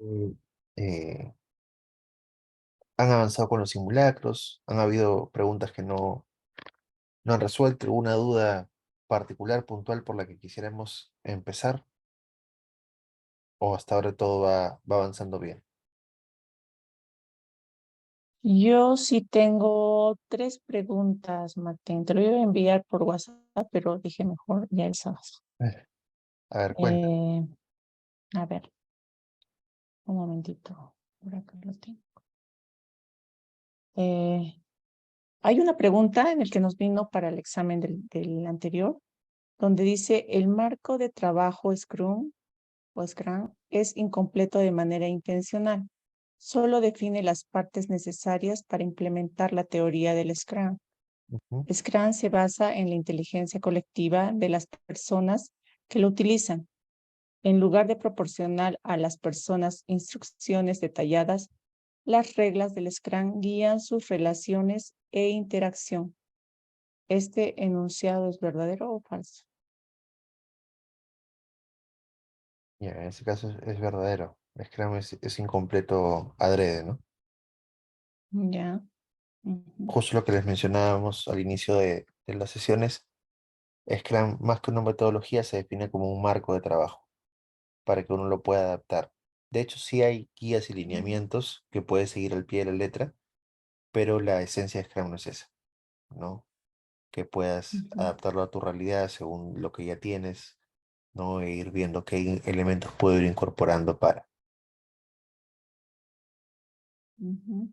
Mm, eh, Han avanzado con los simulacros, han habido preguntas que no han resuelto, alguna duda particular, puntual por la que quisiéramos empezar, o hasta ahora todo va avanzando bien. Yo sí tengo tres preguntas, Martín. Te lo iba a enviar por WhatsApp, pero dije mejor ya esas. Eh, A ver, cuenta. Eh, a ver, un momentito. Por acá lo tengo. Eh, Hay una pregunta en el que nos vino para el examen del anterior, donde dice, el marco de trabajo Scrum o Scrum es incompleto de manera intencional. Solo define las partes necesarias para implementar la teoría del Scrum. Ujú. Scrum se basa en la inteligencia colectiva de las personas que lo utilizan. En lugar de proporcionar a las personas instrucciones detalladas, las reglas del Scrum guían sus relaciones e interacción. ¿Este enunciado es verdadero o falso? Ya, en ese caso es verdadero. Scrum es incompleto adrede, ¿no? Ya. Ujú, Justo lo que les mencionábamos al inicio de las sesiones, Scrum, más que una metodología, se define como un marco de trabajo para que uno lo pueda adaptar. De hecho, sí hay guías y lineamientos que puedes seguir al pie de la letra, pero la esencia de Scrum no es esa, ¿no? Que puedas ujú, adaptarlo a tu realidad según lo que ya tienes, ¿no? E ir viendo qué elementos puedo ir incorporando para. ujú.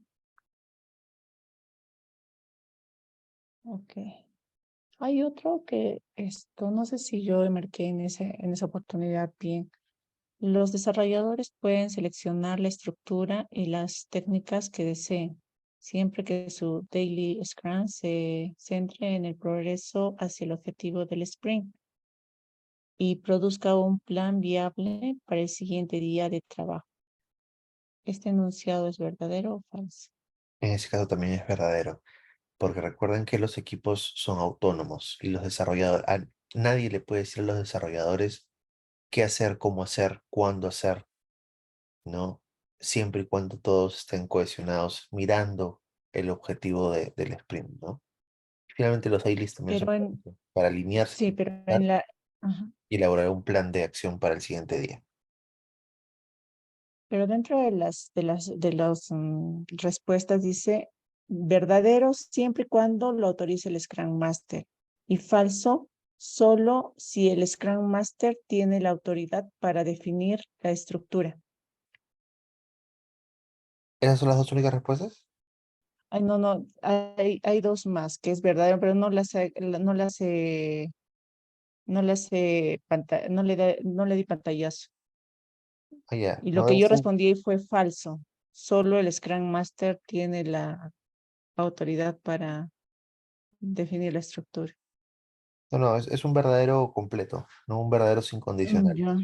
Ok. Hay otro que esto, no sé si yo marqué en esa oportunidad bien. Los desarrolladores pueden seleccionar la estructura y las técnicas que deseen, siempre que su daily Scrum se centre en el progreso hacia el objetivo del sprint y produzca un plan viable para el siguiente día de trabajo. ¿Este enunciado es verdadero o falso? En ese caso también es verdadero, porque recuerden que los equipos son autónomos y los desarrolladores, a nadie le puede decir a los desarrolladores qué hacer, cómo hacer, cuándo hacer, ¿no? Siempre y cuando todos estén cohesionados mirando el objetivo del sprint, ¿no? Finalmente los dailies también son Pero en, para alinearse sí, pero en la, ajá. y elaborar un plan de acción para el siguiente día. Pero dentro de las respuestas dice verdadero siempre y cuando lo autorice el Scrum Master y falso solo si el Scrum Master tiene la autoridad para definir la estructura. ¿Esas son las dos únicas respuestas? Ay, no, no, hay dos más que es verdadero, pero no le di pantallazo. Ah, ya, Y lo no que debe yo ser. respondí fue falso. Solo el Scrum Master tiene la autoridad para definir la estructura. No, no, es un verdadero completo, no un verdadero sin condicional. Ya,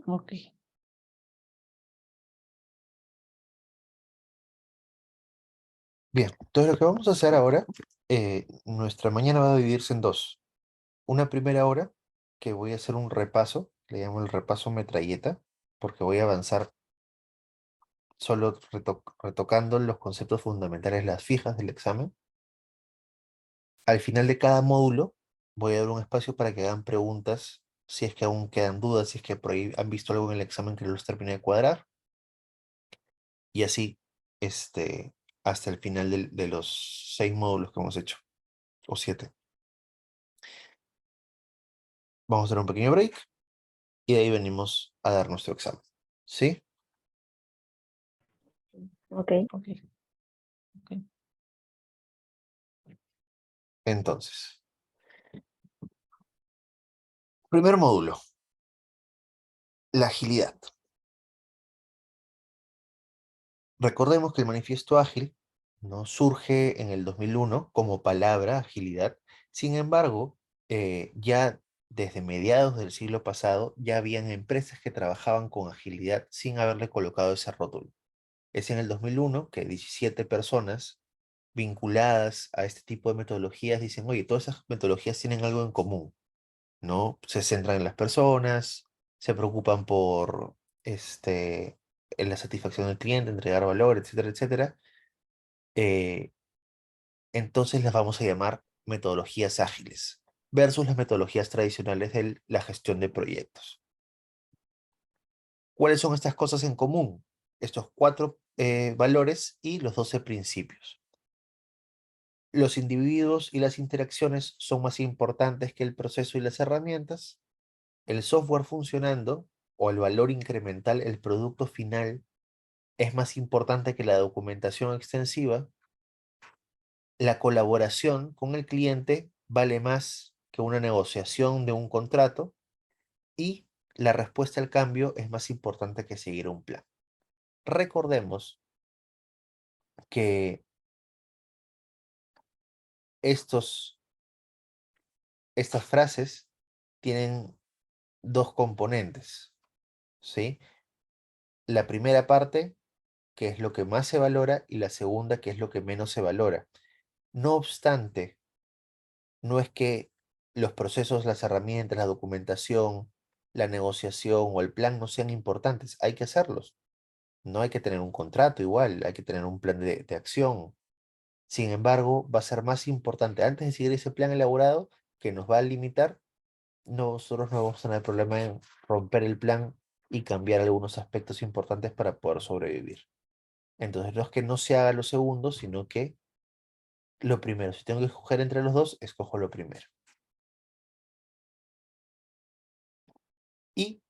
ok. Bien, entonces lo que vamos a hacer ahora, nuestra mañana va a dividirse en dos. Una primera hora, que voy a hacer un repaso, le llamo el repaso metralleta, porque voy a avanzar solo retocando los conceptos fundamentales, las fijas del examen. Al final de cada módulo, voy a dar un espacio para que hagan preguntas, si es que aún quedan dudas, si es que por ahí han visto algo en el examen que no los termine de cuadrar, y así, este, hasta el final de los 6 módulos que hemos hecho, o 7. Vamos a hacer un pequeño break y de ahí venimos a dar nuestro examen. ¿Sí? Ok, ok, ok. Entonces, primer módulo, la agilidad. Recordemos que el manifiesto ágil no surge en el 2001 como palabra agilidad. Sin embargo, ya desde mediados del siglo pasado ya habían empresas que trabajaban con agilidad sin haberle colocado ese rótulo. Es en el 2001 que 17 personas vinculadas a este tipo de metodologías dicen, oye, todas esas metodologías tienen algo en común, ¿no? Se centran en las personas, se preocupan por en la satisfacción del cliente, entregar valor, etcétera, etcétera, eh, entonces las vamos a llamar metodologías ágiles versus las metodologías tradicionales de la gestión de proyectos. ¿Cuáles son estas cosas en común? Estos cuatro valores y los 12 principios. Los individuos y las interacciones son más importantes que el proceso y las herramientas. El software funcionando o el valor incremental, el producto final, es más importante que la documentación extensiva. La colaboración con el cliente vale más que una negociación de un contrato y la respuesta al cambio es más importante que seguir un plan. Recordemos que estos, estas frases tienen dos componentes, ¿sí? La primera parte, que es lo que más se valora, y la segunda, que es lo que menos se valora. No obstante, no es que los procesos, las herramientas, la documentación, la negociación o el plan no sean importantes, hay que hacerlos. No hay que tener un contrato igual, hay que tener un plan de acción. Sin embargo, va a ser más importante antes de seguir ese plan elaborado que nos va a limitar. Nosotros no vamos a tener problema en romper el plan y cambiar algunos aspectos importantes para poder sobrevivir. Entonces, no es que no se haga lo segundo, sino que lo primero. Si tengo que escoger entre los dos, escojo lo primero. Y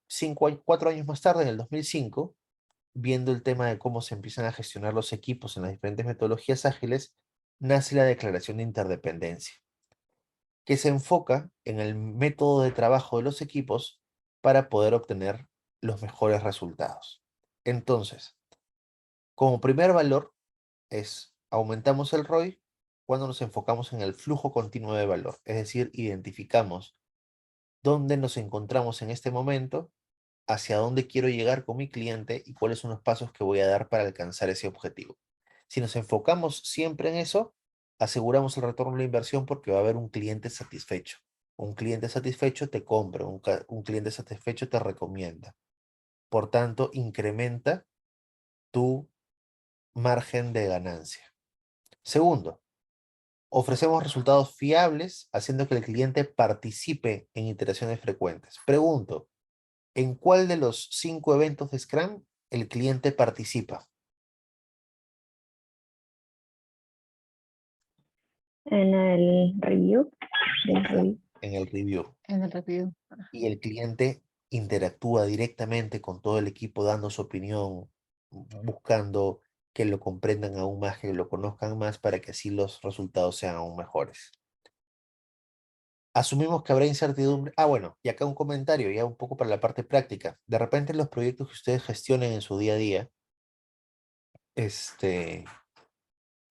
4 años más tarde, en el 2005, viendo el tema de cómo se empiezan a gestionar los equipos en las diferentes metodologías ágiles, nace la declaración de interdependencia, que se enfoca en el método de trabajo de los equipos para poder obtener los mejores resultados. Entonces, como primer valor es aumentamos el ROI cuando nos enfocamos en el flujo continuo de valor, es decir, identificamos dónde nos encontramos en este momento, hacia dónde quiero llegar con mi cliente y cuáles son los pasos que voy a dar para alcanzar ese objetivo. Si nos enfocamos siempre en eso, aseguramos el retorno de la inversión porque va a haber un cliente satisfecho. Un cliente satisfecho te compra, un cliente satisfecho te recomienda. Por tanto, incrementa tu margen de ganancia. Segundo, ofrecemos resultados fiables haciendo que el cliente participe en iteraciones frecuentes. Pregunto, ¿en cuál de los 5 eventos de Scrum el cliente participa? En el review, del review. En el review. En el review. Y el cliente interactúa directamente con todo el equipo dando su opinión, buscando que lo comprendan aún más, que lo conozcan más para que así los resultados sean aún mejores. Asumimos que habrá incertidumbre. Ah, bueno, y acá un comentario, ya un poco para la parte práctica. De repente los proyectos que ustedes gestionen en su día a día,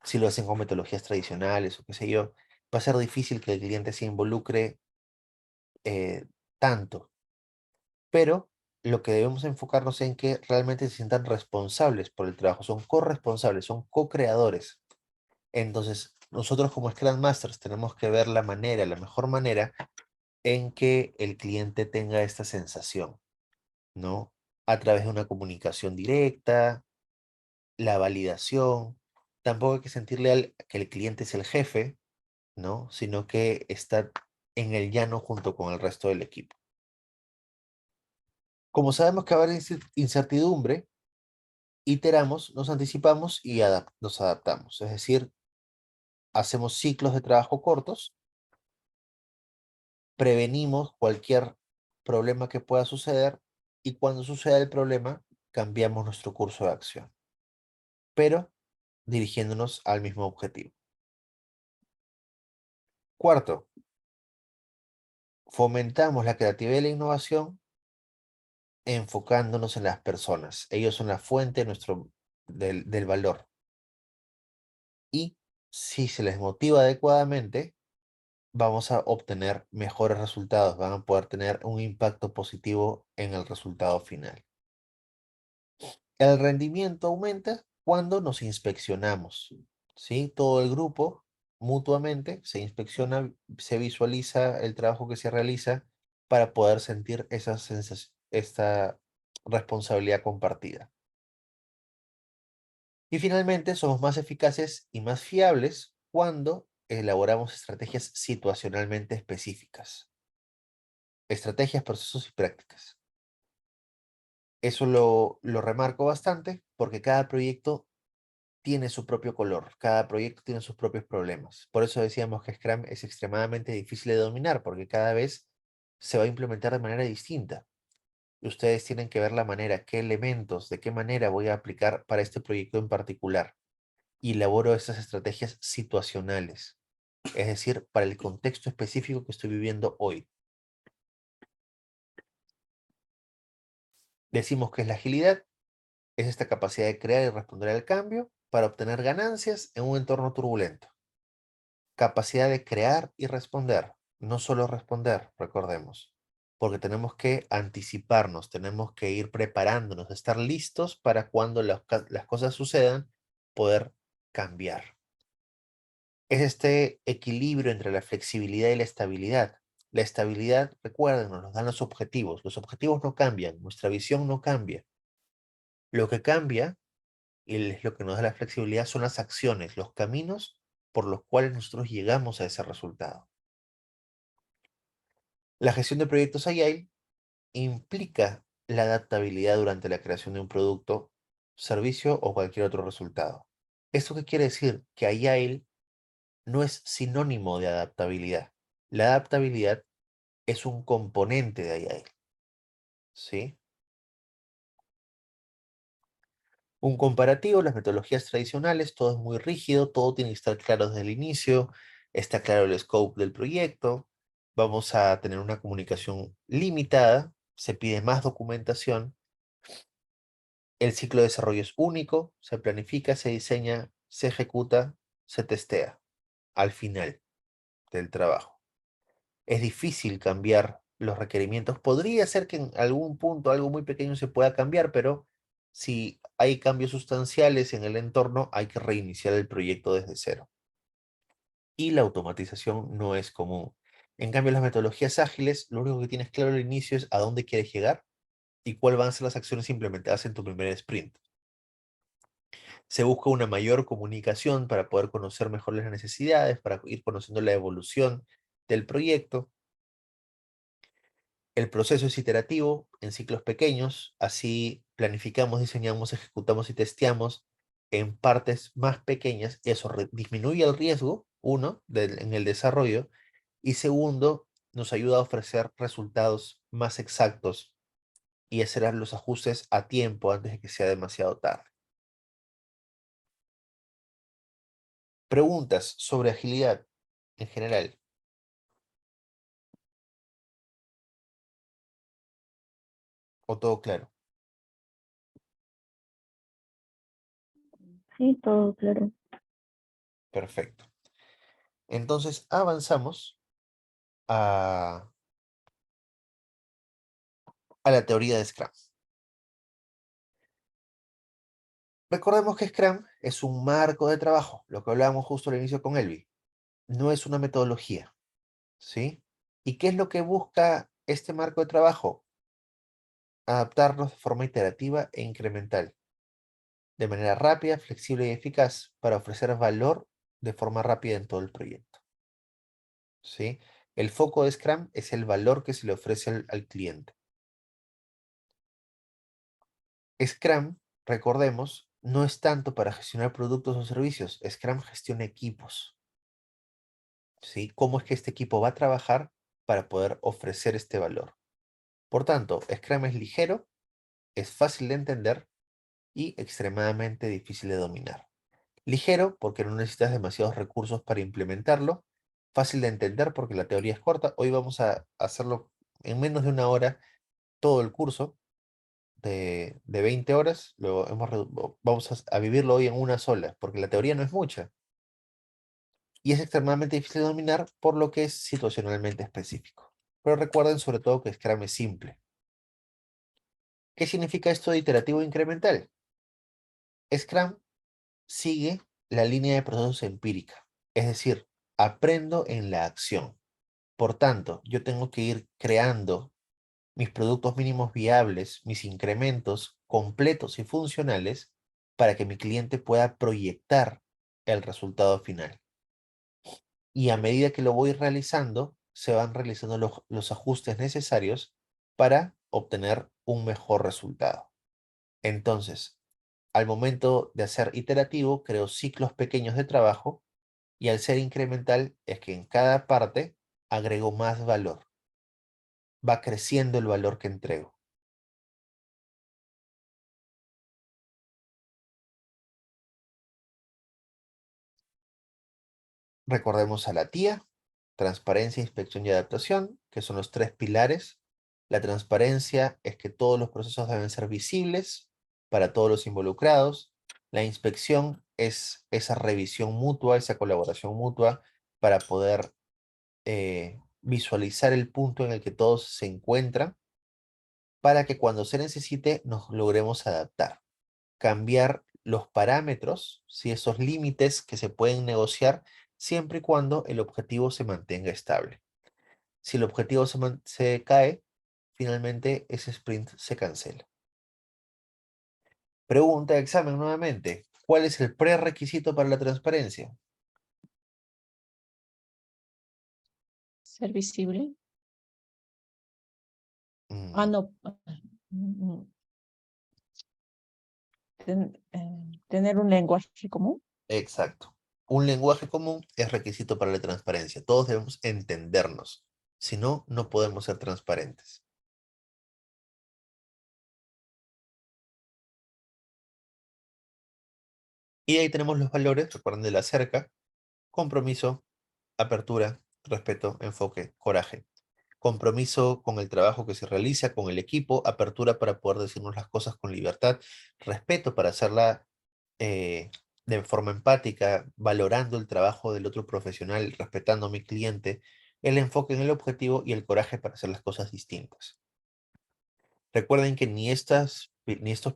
si lo hacen con metodologías tradicionales o qué sé yo, va a ser difícil que el cliente se involucre tanto. Pero lo que debemos enfocarnos en que realmente se sientan responsables por el trabajo, son corresponsables, son co-creadores. Entonces, nosotros como Scrum Masters tenemos que ver la manera, la mejor manera en que el cliente tenga esta sensación, ¿no? A través de una comunicación directa, la validación. Tampoco hay que sentirle que el cliente es el jefe, ¿no? Sino que está en el llano junto con el resto del equipo. Como sabemos que va a haber incertidumbre, iteramos, nos anticipamos y nos adaptamos. Es decir, hacemos ciclos de trabajo cortos, prevenimos cualquier problema que pueda suceder y cuando suceda el problema, cambiamos nuestro curso de acción, pero dirigiéndonos al mismo objetivo. Cuarto, fomentamos la creatividad y la innovación enfocándonos en las personas. Ellos son la fuente del valor. Y si se les motiva adecuadamente, vamos a obtener mejores resultados, van a poder tener un impacto positivo en el resultado final. El rendimiento aumenta cuando nos inspeccionamos, ¿sí? Todo el grupo mutuamente se inspecciona, se visualiza el trabajo que se realiza para poder sentir esa sensación, responsabilidad compartida. Y finalmente, somos más eficaces y más fiables cuando elaboramos estrategias situacionalmente específicas. Estrategias, procesos y prácticas. Eso lo remarco bastante porque cada proyecto tiene su propio color, cada proyecto tiene sus propios problemas. Por eso decíamos que Scrum es extremadamente difícil de dominar porque cada vez se va a implementar de manera distinta. Y ustedes tienen que ver la manera, qué elementos, de qué manera voy a aplicar para este proyecto en particular. Y elaboro estas estrategias situacionales, es decir, para el contexto específico que estoy viviendo hoy. Decimos que es la agilidad, es esta capacidad de crear y responder al cambio para obtener ganancias en un entorno turbulento. Capacidad de crear y responder, no solo responder, recordemos, porque tenemos que anticiparnos, tenemos que ir preparándonos, estar listos para cuando las cosas sucedan, poder cambiar. Es este equilibrio entre la flexibilidad y la estabilidad. La estabilidad, recuerden, nos dan los objetivos no cambian, nuestra visión no cambia. Lo que cambia y es lo que nos da la flexibilidad son las acciones, los caminos por los cuales nosotros llegamos a ese resultado. La gestión de proyectos Agile implica la adaptabilidad durante la creación de un producto, servicio o cualquier otro resultado. ¿Esto qué quiere decir? Que Agile no es sinónimo de adaptabilidad. La adaptabilidad es un componente de Agile, ¿sí? Un comparativo, las metodologías tradicionales, todo es muy rígido, todo tiene que estar claro desde el inicio, está claro el scope del proyecto, vamos a tener una comunicación limitada, se pide más documentación, el ciclo de desarrollo es único, se planifica, se diseña, se ejecuta, se testea al final del trabajo. Es difícil cambiar los requerimientos. Podría ser que en algún punto algo muy pequeño se pueda cambiar, pero si hay cambios sustanciales en el entorno, hay que reiniciar el proyecto desde cero. Y la automatización no es común. En cambio, las metodologías ágiles, lo único que tienes claro al inicio es a dónde quieres llegar y cuáles van a ser las acciones implementadas en tu primer sprint. Se busca una mayor comunicación para poder conocer mejor las necesidades, para ir conociendo la evolución del proyecto. El proceso es iterativo, en ciclos pequeños, así planificamos, diseñamos, ejecutamos y testeamos en partes más pequeñas. Eso disminuye el riesgo, uno, en el desarrollo, y segundo, nos ayuda a ofrecer resultados más exactos y hacer los ajustes a tiempo antes de que sea demasiado tarde. Preguntas sobre agilidad en general, o todo claro. Sí, todo claro. Perfecto. Entonces avanzamos a la teoría de Scrum. Recordemos que Scrum es un marco de trabajo, lo que hablábamos justo al inicio con Elvi. No es una metodología, ¿sí? ¿Y qué es lo que busca este marco de trabajo? Adaptarnos de forma iterativa e incremental, de manera rápida, flexible y eficaz para ofrecer valor de forma rápida en todo el proyecto, ¿sí? El foco de Scrum es el valor que se le ofrece al cliente. Scrum, recordemos, no es tanto para gestionar productos o servicios. Scrum gestiona equipos. ¿Sí? ¿Cómo es que este equipo va a trabajar para poder ofrecer este valor? Por tanto, Scrum es ligero, es fácil de entender y extremadamente difícil de dominar. Ligero porque no necesitas demasiados recursos para implementarlo. Fácil de entender porque la teoría es corta. Hoy vamos a hacerlo en menos de una hora todo el curso de 20 horas. Luego vamos a vivirlo hoy en una sola porque la teoría no es mucha. Y es extremadamente difícil de dominar por lo que es situacionalmente específico. Pero recuerden sobre todo que Scrum es simple. ¿Qué significa esto de iterativo e incremental? Scrum sigue la línea de procesos empírica, es decir, aprendo en la acción. Por tanto, yo tengo que ir creando mis productos mínimos viables, mis incrementos completos y funcionales para que mi cliente pueda proyectar el resultado final. Y a medida que lo voy realizando, se van realizando los ajustes necesarios para obtener un mejor resultado. Entonces, al momento de hacer iterativo, creo ciclos pequeños de trabajo y al ser incremental es que en cada parte agrego más valor. Va creciendo el valor que entrego. Recordemos a la tía, transparencia, inspección y adaptación, que son los tres pilares. La transparencia es que todos los procesos deben ser visibles para todos los involucrados. La inspección es esa revisión mutua, esa colaboración mutua para poder visualizar el punto en el que todos se encuentran para que cuando se necesite nos logremos adaptar, cambiar los parámetros, si esos límites que se pueden negociar siempre y cuando el objetivo se mantenga estable. Si el objetivo se cae, finalmente ese sprint se cancela. Pregunta de examen nuevamente. ¿Cuál es el prerequisito para la transparencia? Ser visible. Mm, No. Tener un lenguaje común. exacto. Un lenguaje común es requisito para la transparencia. Todos debemos entendernos. Si no, no podemos ser transparentes. Y ahí tenemos los valores, recuerden de la cerca: compromiso, apertura, respeto, enfoque, coraje. Compromiso con el trabajo que se realiza, con el equipo, apertura para poder decirnos las cosas con libertad, respeto para hacerla de forma empática, valorando el trabajo del otro profesional, respetando a mi cliente, el enfoque en el objetivo y el coraje para hacer las cosas distintas. Recuerden que ni estos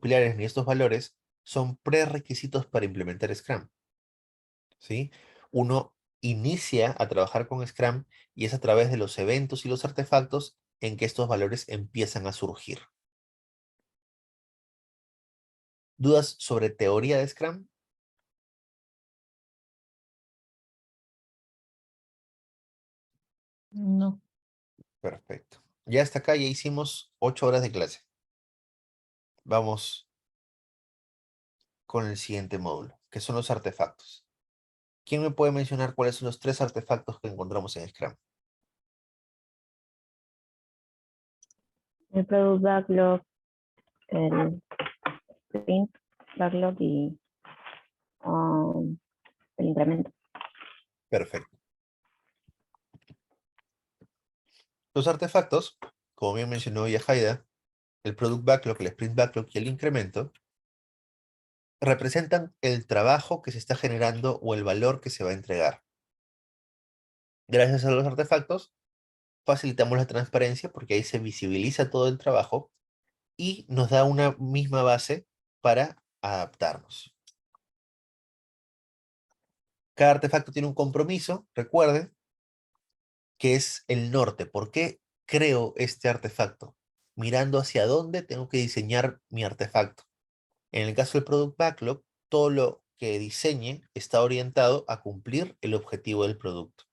pilares ni estos valores son prerequisitos para implementar Scrum, ¿sí? Uno inicia a trabajar con Scrum y es a través de los eventos y los artefactos en que estos valores empiezan a surgir. ¿Dudas sobre teoría de Scrum? No. Perfecto. Ya hasta acá ya hicimos 8 horas de clase. Vamos con el siguiente módulo, que son los artefactos. ¿Quién me puede mencionar cuáles son los 3 artefactos que encontramos en Scrum? El product backlog, el sprint backlog y el incremento. Perfecto. Los artefactos, como bien mencionó Yajaira, el product backlog, el sprint backlog y el incremento, representan el trabajo que se está generando o el valor que se va a entregar. Gracias a los artefactos, facilitamos la transparencia porque ahí se visibiliza todo el trabajo y nos da una misma base para adaptarnos. Cada artefacto tiene un compromiso, recuerden, que es el norte. ¿Por qué creo este artefacto? Mirando hacia dónde tengo que diseñar mi artefacto. En el caso del Product Backlog, todo lo que diseñe está orientado a cumplir el objetivo del producto.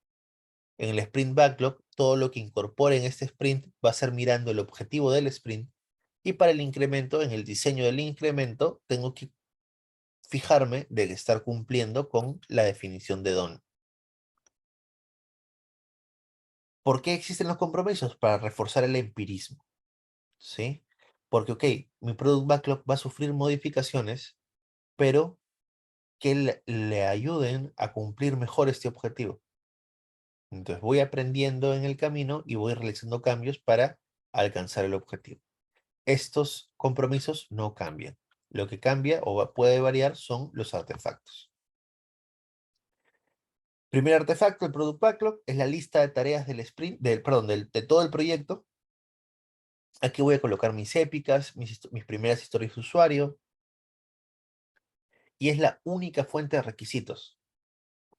En el Sprint Backlog, todo lo que incorpore en este sprint va a ser mirando el objetivo del sprint. Y para el incremento, en el diseño del incremento, tengo que fijarme de estar cumpliendo con la definición de don. ¿Por qué existen los compromisos? Para reforzar el empirismo, ¿sí? Porque, ok, mi Product Backlog va a sufrir modificaciones, pero que le ayuden a cumplir mejor este objetivo. Entonces voy aprendiendo en el camino y voy realizando cambios para alcanzar el objetivo. Estos compromisos no cambian. Lo que cambia o puede variar son los artefactos. Primer artefacto, el Product Backlog, es la lista de tareas del sprint, de todo el proyecto. Aquí voy a colocar mis épicas, mis primeras historias de usuario, y es la única fuente de requisitos.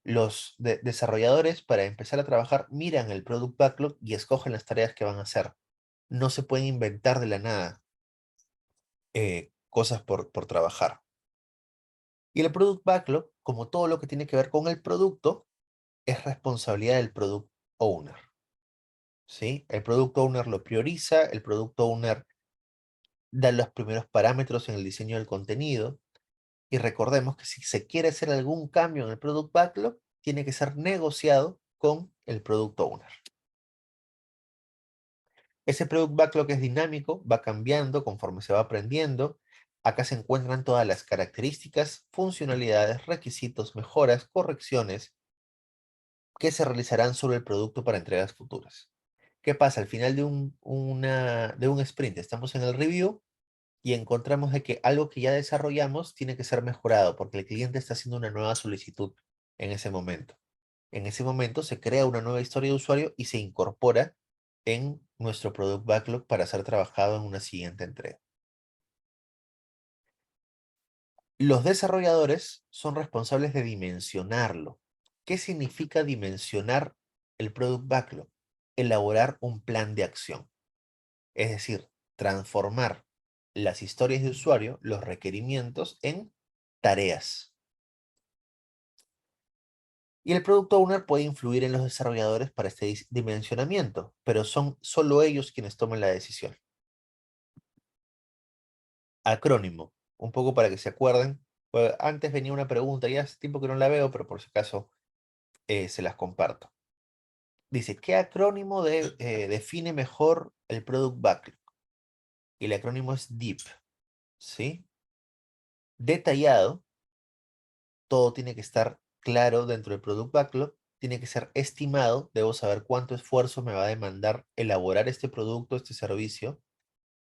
Los desarrolladores, para empezar a trabajar, miran el Product Backlog y escogen las tareas que van a hacer. no se pueden inventar de la nada cosas por trabajar. Y el Product Backlog, como todo lo que tiene que ver con el producto, es responsabilidad del Product Owner. ¿Sí? El Product Owner lo prioriza, el Product Owner da los primeros parámetros en el diseño del contenido. Y recordemos que si se quiere hacer algún cambio en el Product Backlog, tiene que ser negociado con el Product Owner. Ese Product Backlog es dinámico, va cambiando conforme se va aprendiendo. Acá se encuentran todas las características, funcionalidades, requisitos, mejoras, correcciones que se realizarán sobre el producto para entregas futuras. ¿Qué pasa? Al final de un sprint, estamos en el review y encontramos de que algo que ya desarrollamos tiene que ser mejorado porque el cliente está haciendo una nueva solicitud en ese momento. En ese momento se crea una nueva historia de usuario y se incorpora en nuestro Product Backlog para ser trabajado en una siguiente entrega. Los desarrolladores son responsables de dimensionarlo. ¿Qué significa dimensionar el Product Backlog? Elaborar un plan de acción. Es decir, transformar las historias de usuario, los requerimientos, en tareas. Y el Product Owner puede influir en los desarrolladores para este dimensionamiento, pero son solo ellos quienes toman la decisión. Acrónimo, un poco para que se acuerden. Antes venía una pregunta, ya hace tiempo que no la veo, pero por si acaso se las comparto. Dice, ¿qué acrónimo define mejor el Product Backlog? Y el acrónimo es DEEP, ¿sí? Detallado, todo tiene que estar claro dentro del Product Backlog, tiene que ser estimado, debo saber cuánto esfuerzo me va a demandar elaborar este producto, este servicio.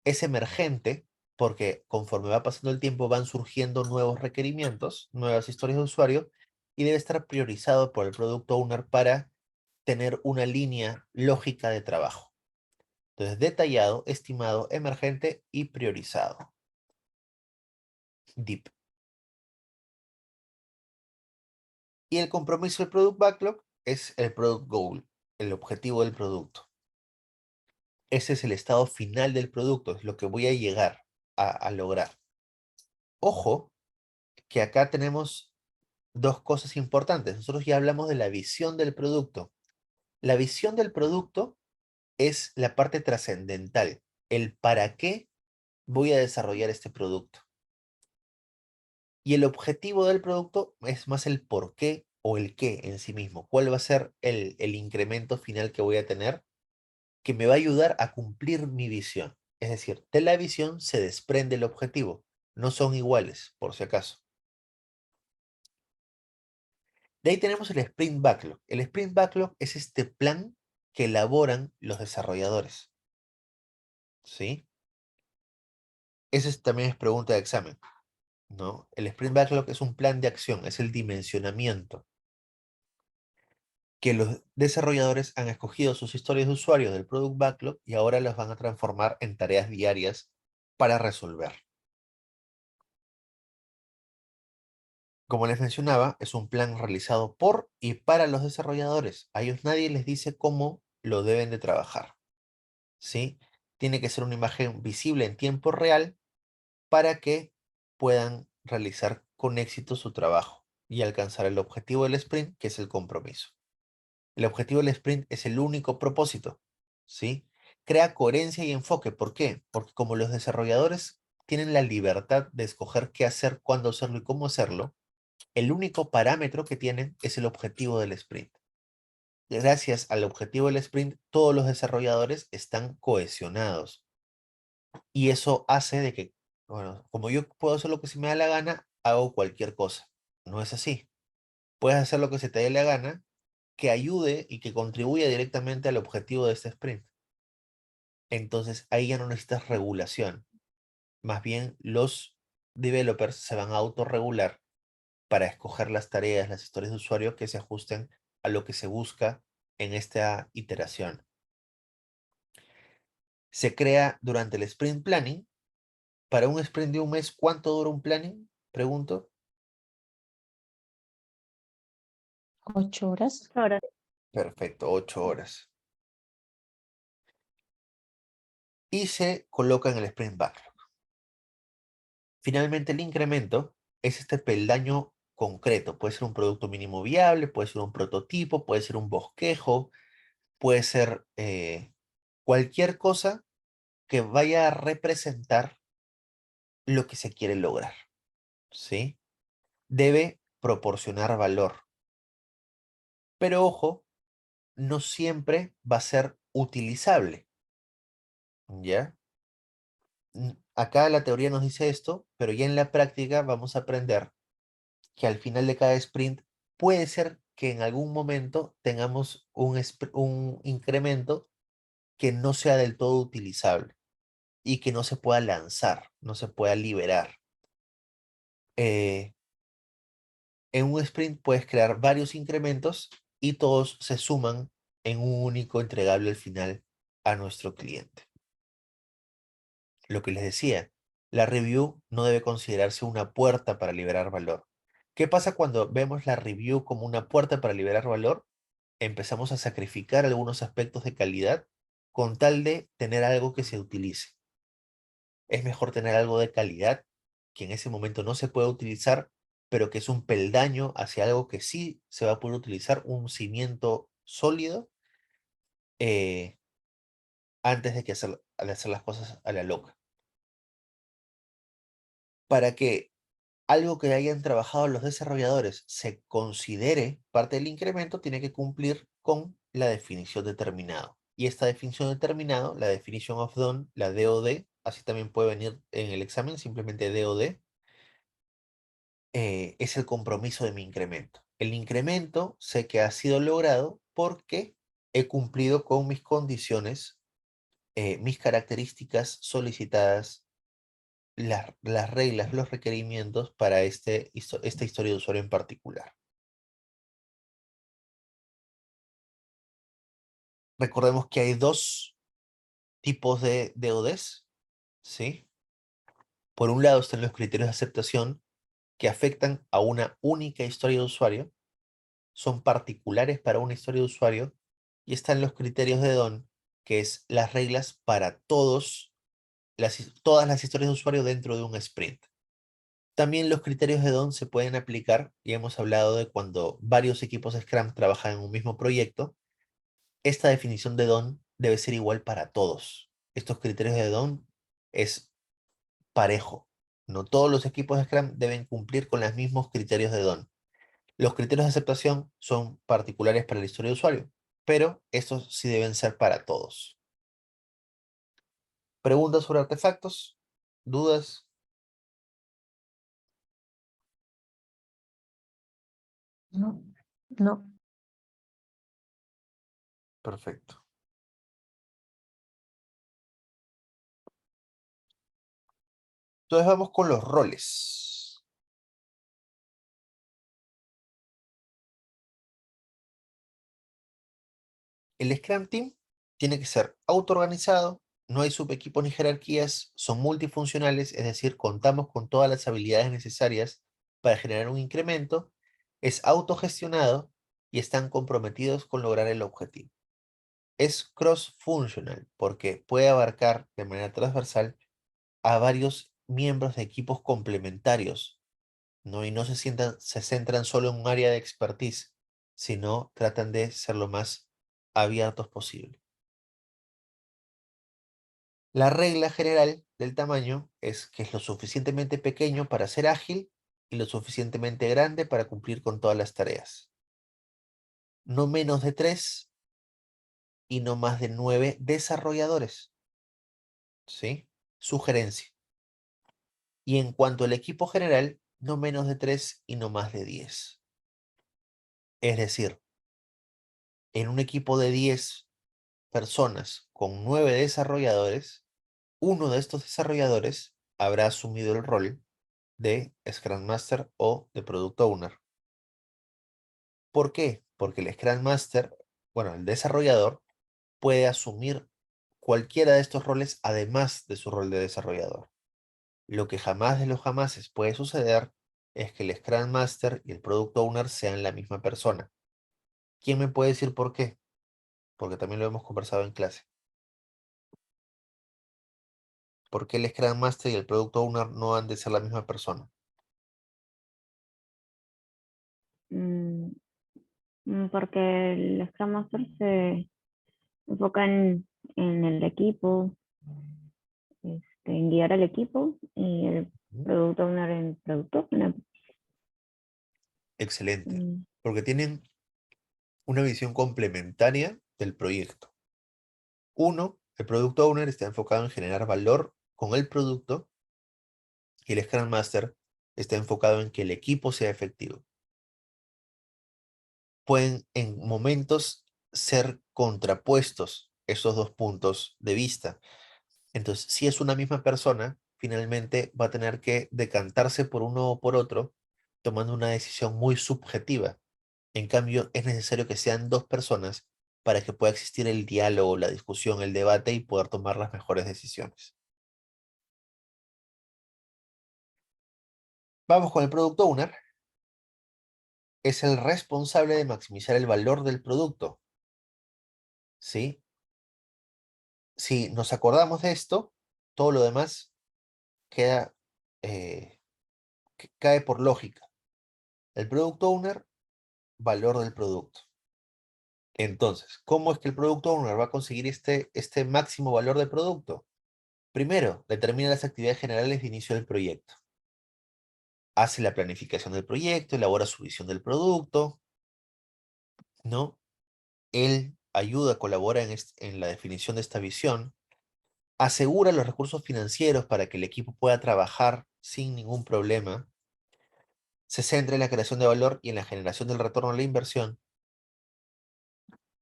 Es emergente, porque conforme va pasando el tiempo van surgiendo nuevos requerimientos, nuevas historias de usuario, y debe estar priorizado por el Product Owner para tener una línea lógica de trabajo. Entonces, detallado, estimado, emergente y priorizado. DEEP. Y el compromiso del Product Backlog es el Product Goal, el objetivo del producto. Ese es el estado final del producto, es lo que voy a llegar a lograr. Ojo, que acá tenemos dos cosas importantes. Nosotros ya hablamos de la visión del producto. La visión del producto es la parte trascendental, el para qué voy a desarrollar este producto. Y el objetivo del producto es más el por qué o el qué en sí mismo. ¿Cuál va a ser el incremento final que voy a tener que me va a ayudar a cumplir mi visión? Es decir, de la visión se desprende el objetivo. No son iguales, por si acaso. De ahí tenemos el Sprint Backlog. El Sprint Backlog es este plan que elaboran los desarrolladores. ¿Sí? También es pregunta de examen, ¿no? El Sprint Backlog es un plan de acción, es el dimensionamiento que los desarrolladores han escogido sus historias de usuario del Product Backlog y ahora las van a transformar en tareas diarias para resolver. Como les mencionaba, es un plan realizado por y para los desarrolladores. A ellos nadie les dice cómo lo deben de trabajar, ¿sí? Tiene que ser una imagen visible en tiempo real para que puedan realizar con éxito su trabajo y alcanzar el objetivo del sprint, que es el compromiso. El objetivo del sprint es el único propósito, ¿sí? Crea coherencia y enfoque. ¿Por qué? Porque como los desarrolladores tienen la libertad de escoger qué hacer, cuándo hacerlo y cómo hacerlo, el único parámetro que tienen es el objetivo del sprint. Gracias al objetivo del sprint, todos los desarrolladores están cohesionados. Y eso hace de que, bueno, como yo puedo hacer lo que se me da la gana, hago cualquier cosa. No es así. Puedes hacer lo que se te dé la gana, que ayude y que contribuya directamente al objetivo de este sprint. Entonces ahí ya no necesitas regulación. Más bien los developers se van a autorregular para escoger las tareas, las historias de usuario que se ajusten a lo que se busca en esta iteración. Se crea durante el sprint planning. Para un sprint de un mes, ¿cuánto dura un planning? Pregunto. 8 horas. Ahora, Perfecto, 8 horas. y se coloca en el sprint backlog. Finalmente, el incremento es este peldaño concreto. Puede ser un producto mínimo viable, puede ser un prototipo, puede ser un bosquejo, puede ser cualquier cosa que vaya a representar lo que se quiere lograr, ¿sí? Debe proporcionar valor. Pero ojo, no siempre va a ser utilizable, ¿ya? Acá la teoría nos dice esto, pero ya en la práctica vamos a aprender que al final de cada sprint puede ser que en algún momento tengamos un incremento que no sea del todo utilizable y que no se pueda lanzar, no se pueda liberar. Eh, en un sprint puedes crear varios incrementos y todos se suman en un único entregable al final a nuestro cliente. Lo que les decía, la review no debe considerarse una puerta para liberar valor. ¿Qué pasa cuando vemos la review como una puerta para liberar valor? Empezamos a sacrificar algunos aspectos de calidad con tal de tener algo que se utilice. Es mejor tener algo de calidad que en ese momento no se puede utilizar, pero que es un peldaño hacia algo que sí se va a poder utilizar, un cimiento sólido, eh, antes de hacer las cosas a la loca. Para que algo que hayan trabajado los desarrolladores se considere parte del incremento, tiene que cumplir con la definición determinado. Y esta definición determinado, la definition of done, la DOD, así también puede venir en el examen, simplemente DOD, es el compromiso de mi incremento. El incremento sé que ha sido logrado porque he cumplido con mis condiciones, mis características solicitadas, las reglas, los requerimientos para esta historia de usuario en particular. Recordemos que hay dos tipos de DODs, ¿sí? Por un lado están los criterios de aceptación que afectan a una única historia de usuario, son particulares para una historia de usuario, y están los criterios de DON, que es las reglas para todas las historias de usuario dentro de un sprint. También los criterios de DON se pueden aplicar, y hemos hablado de cuando varios equipos Scrum trabajan en un mismo proyecto. Esta definición de DON debe ser igual para todos. Estos criterios de DON es parejo. No todos los equipos de Scrum deben cumplir con los mismos criterios de DON. Los criterios de aceptación son particulares para la historia de usuario, pero estos sí deben ser para todos. ¿Preguntas sobre artefactos? ¿Dudas? No, no. Perfecto. Entonces vamos con los roles. El Scrum Team tiene que ser autoorganizado, no hay subequipos ni jerarquías, son multifuncionales, es decir, contamos con todas las habilidades necesarias para generar un incremento, es autogestionado y están comprometidos con lograr el objetivo. Es cross-funcional porque puede abarcar de manera transversal a varios miembros de equipos complementarios, ¿no? Y no se centran solo en un área de expertise, sino tratan de ser lo más abiertos posible. La regla general del tamaño es que es lo suficientemente pequeño para ser ágil y lo suficientemente grande para cumplir con todas las tareas. No menos de 3 y no más de 9 desarrolladores, ¿sí? Sugerencia. Y en cuanto al equipo general, no menos de 3 y no más de 10. Es decir, en un equipo de 10 personas con 9 desarrolladores, uno de estos desarrolladores habrá asumido el rol de Scrum Master o de Product Owner. ¿Por qué? Porque el Scrum Master, bueno, el desarrollador, puede asumir cualquiera de estos roles además de su rol de desarrollador. Lo que jamás de los jamases puede suceder es que el Scrum Master y el Product Owner sean la misma persona. ¿Quién me puede decir por qué? Porque también lo hemos conversado en clase. ¿Por qué el Scrum Master y el Product Owner no han de ser la misma persona? Mm, Porque el Scrum Master se enfoca en el equipo, en guiar al equipo y el ¿Mm? Product Owner en producto. Excelente. Mm, Porque tienen una visión complementaria del proyecto. Uno, el Product Owner está enfocado en generar valor con el producto y el Scrum Master está enfocado en que el equipo sea efectivo. Pueden en momentos ser contrapuestos esos dos puntos de vista. Entonces, si es una misma persona, finalmente va a tener que decantarse por uno o por otro, tomando una decisión muy subjetiva. En cambio, es necesario que sean dos personas para que pueda existir el diálogo, la discusión, el debate y poder tomar las mejores decisiones. Vamos con el Product Owner. Es el responsable de maximizar el valor del producto. ¿Sí? Si nos acordamos de esto, todo lo demás queda, eh, cae por lógica. El Product Owner, valor del producto. Entonces, ¿cómo es que el Product Owner va a conseguir este máximo valor del producto? Primero, determina las actividades generales de inicio del proyecto. Hace la planificación del proyecto, elabora su visión del producto, ¿no? Él ayuda, colabora en la definición de esta visión, asegura los recursos financieros para que el equipo pueda trabajar sin ningún problema, se centra en la creación de valor y en la generación del retorno a la inversión,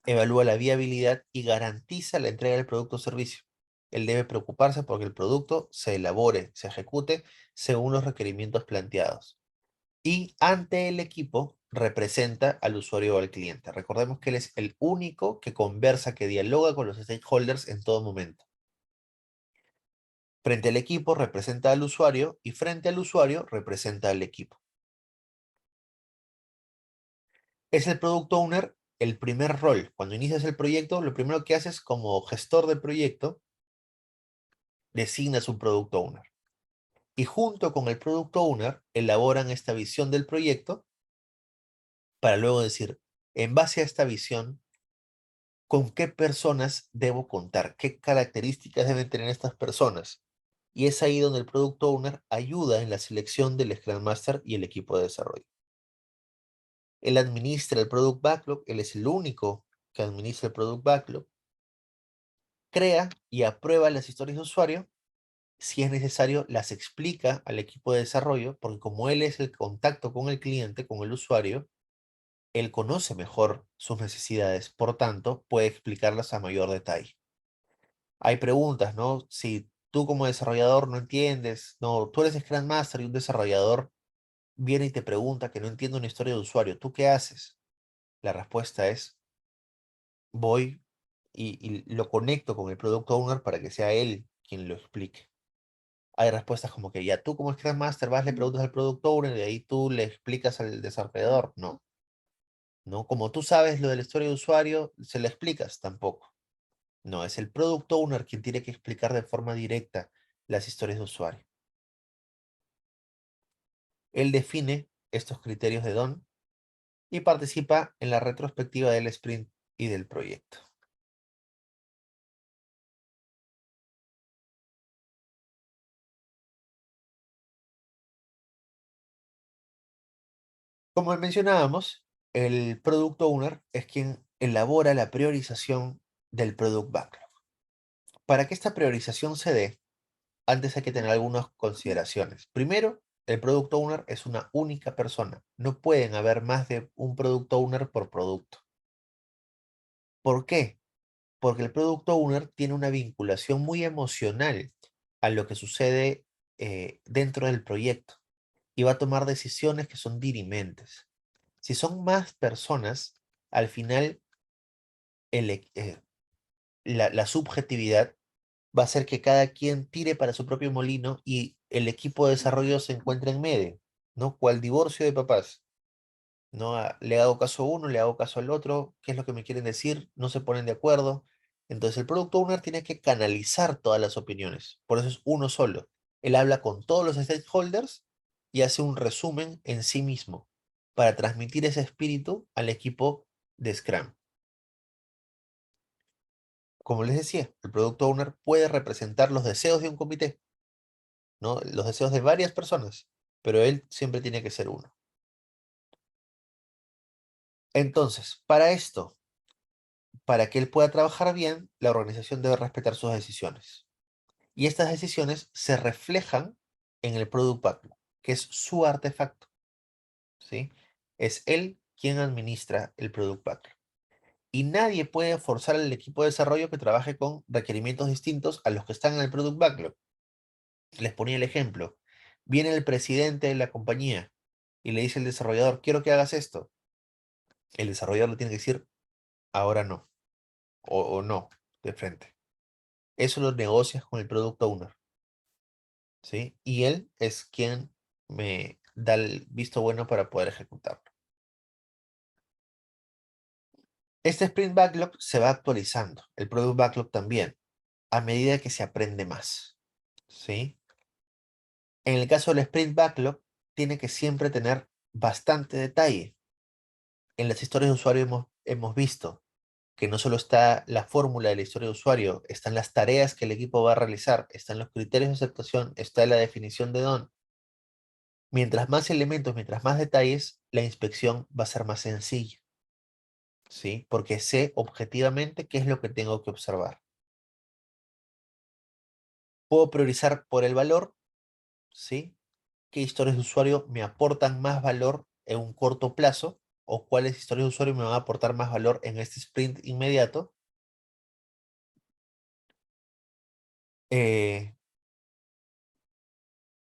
evalúa la viabilidad y garantiza la entrega del producto o servicio. Él debe preocuparse porque el producto se elabore, se ejecute según los requerimientos planteados. Y ante el equipo representa al usuario o al cliente. Recordemos que él es el único que conversa, que dialoga con los stakeholders en todo momento. Frente al equipo representa al usuario y frente al usuario representa al equipo. Es el Product Owner el primer rol. Cuando inicias el proyecto, lo primero que haces como gestor del proyecto, designas un Product Owner. Y junto con el Product Owner, elaboran esta visión del proyecto para luego decir, en base a esta visión, ¿con qué personas debo contar? ¿Qué características deben tener estas personas? Y es ahí donde el Product Owner ayuda en la selección del Scrum Master y el equipo de desarrollo. Él administra el Product Backlog, él es el único que administra el Product Backlog, crea y aprueba las historias de usuario, si es necesario las explica al equipo de desarrollo, porque como él es el contacto con el cliente, con el usuario, él conoce mejor sus necesidades, por tanto, puede explicarlas a mayor detalle. Hay preguntas, ¿no? Si tú como desarrollador no entiendes, no, tú eres Scrum Master y un desarrollador viene y te pregunta que no entiende una historia de usuario, ¿tú qué haces? La respuesta es, voy y lo conecto con el Product Owner para que sea él quien lo explique. Hay respuestas como que ya tú como Scrum Master vas, le preguntas al Product Owner y de ahí tú le explicas al desarrollador. No, no, como tú sabes lo de la historia de usuario, se le explicas tampoco. No, es el Product Owner quien tiene que explicar de forma directa las historias de usuario. Él define estos criterios de DON y participa en la retrospectiva del sprint y del proyecto. Como mencionábamos, el Product Owner es quien elabora la priorización del Product Backlog. Para que esta priorización se dé, antes hay que tener algunas consideraciones. Primero, el Product Owner es una única persona. No pueden haber más de un Product Owner por producto. ¿Por qué? Porque el Product Owner tiene una vinculación muy emocional a lo que sucede dentro del proyecto y va a tomar decisiones que son dirimentes. Si son más personas, al final la subjetividad va a hacer que cada quien tire para su propio molino y el equipo de desarrollo se encuentre en medio, ¿no? Cual divorcio de papás, ¿no? Le hago caso a uno, le hago caso al otro, ¿qué es lo que me quieren decir? No se ponen de acuerdo. Entonces el Product Owner tiene que canalizar todas las opiniones. Por eso es uno solo. Él habla con todos los stakeholders y hace un resumen en sí mismo para transmitir ese espíritu al equipo de Scrum. Como les decía, el Product Owner puede representar los deseos de un comité, ¿no? Los deseos de varias personas, pero él siempre tiene que ser uno. Entonces, para esto, para que él pueda trabajar bien, la organización debe respetar sus decisiones. Y estas decisiones se reflejan en el Product Backlog, que es su artefacto, ¿sí? Es él quien administra el Product Backlog. Y nadie puede forzar al equipo de desarrollo que trabaje con requerimientos distintos a los que están en el Product Backlog. Les ponía el ejemplo. Viene el presidente de la compañía y le dice al desarrollador, quiero que hagas esto. El desarrollador le tiene que decir, ahora no, o no, de frente. Eso lo negocias con el Product Owner, ¿sí? Y él es quien me da el visto bueno para poder ejecutarlo. Este Sprint Backlog se va actualizando, el Product Backlog también, a medida que se aprende más, ¿sí? En el caso del Sprint Backlog, tiene que siempre tener bastante detalle. En las historias de usuario hemos visto que no solo está la fórmula de la historia de usuario, están las tareas que el equipo va a realizar, están los criterios de aceptación, está la definición de don. Mientras más elementos, mientras más detalles, la inspección va a ser más sencilla, ¿sí? Porque sé objetivamente qué es lo que tengo que observar. Puedo priorizar por el valor, ¿sí? ¿Qué historias de usuario me aportan más valor en un corto plazo? ¿O cuáles historias de usuario me van a aportar más valor en este sprint inmediato? Eh,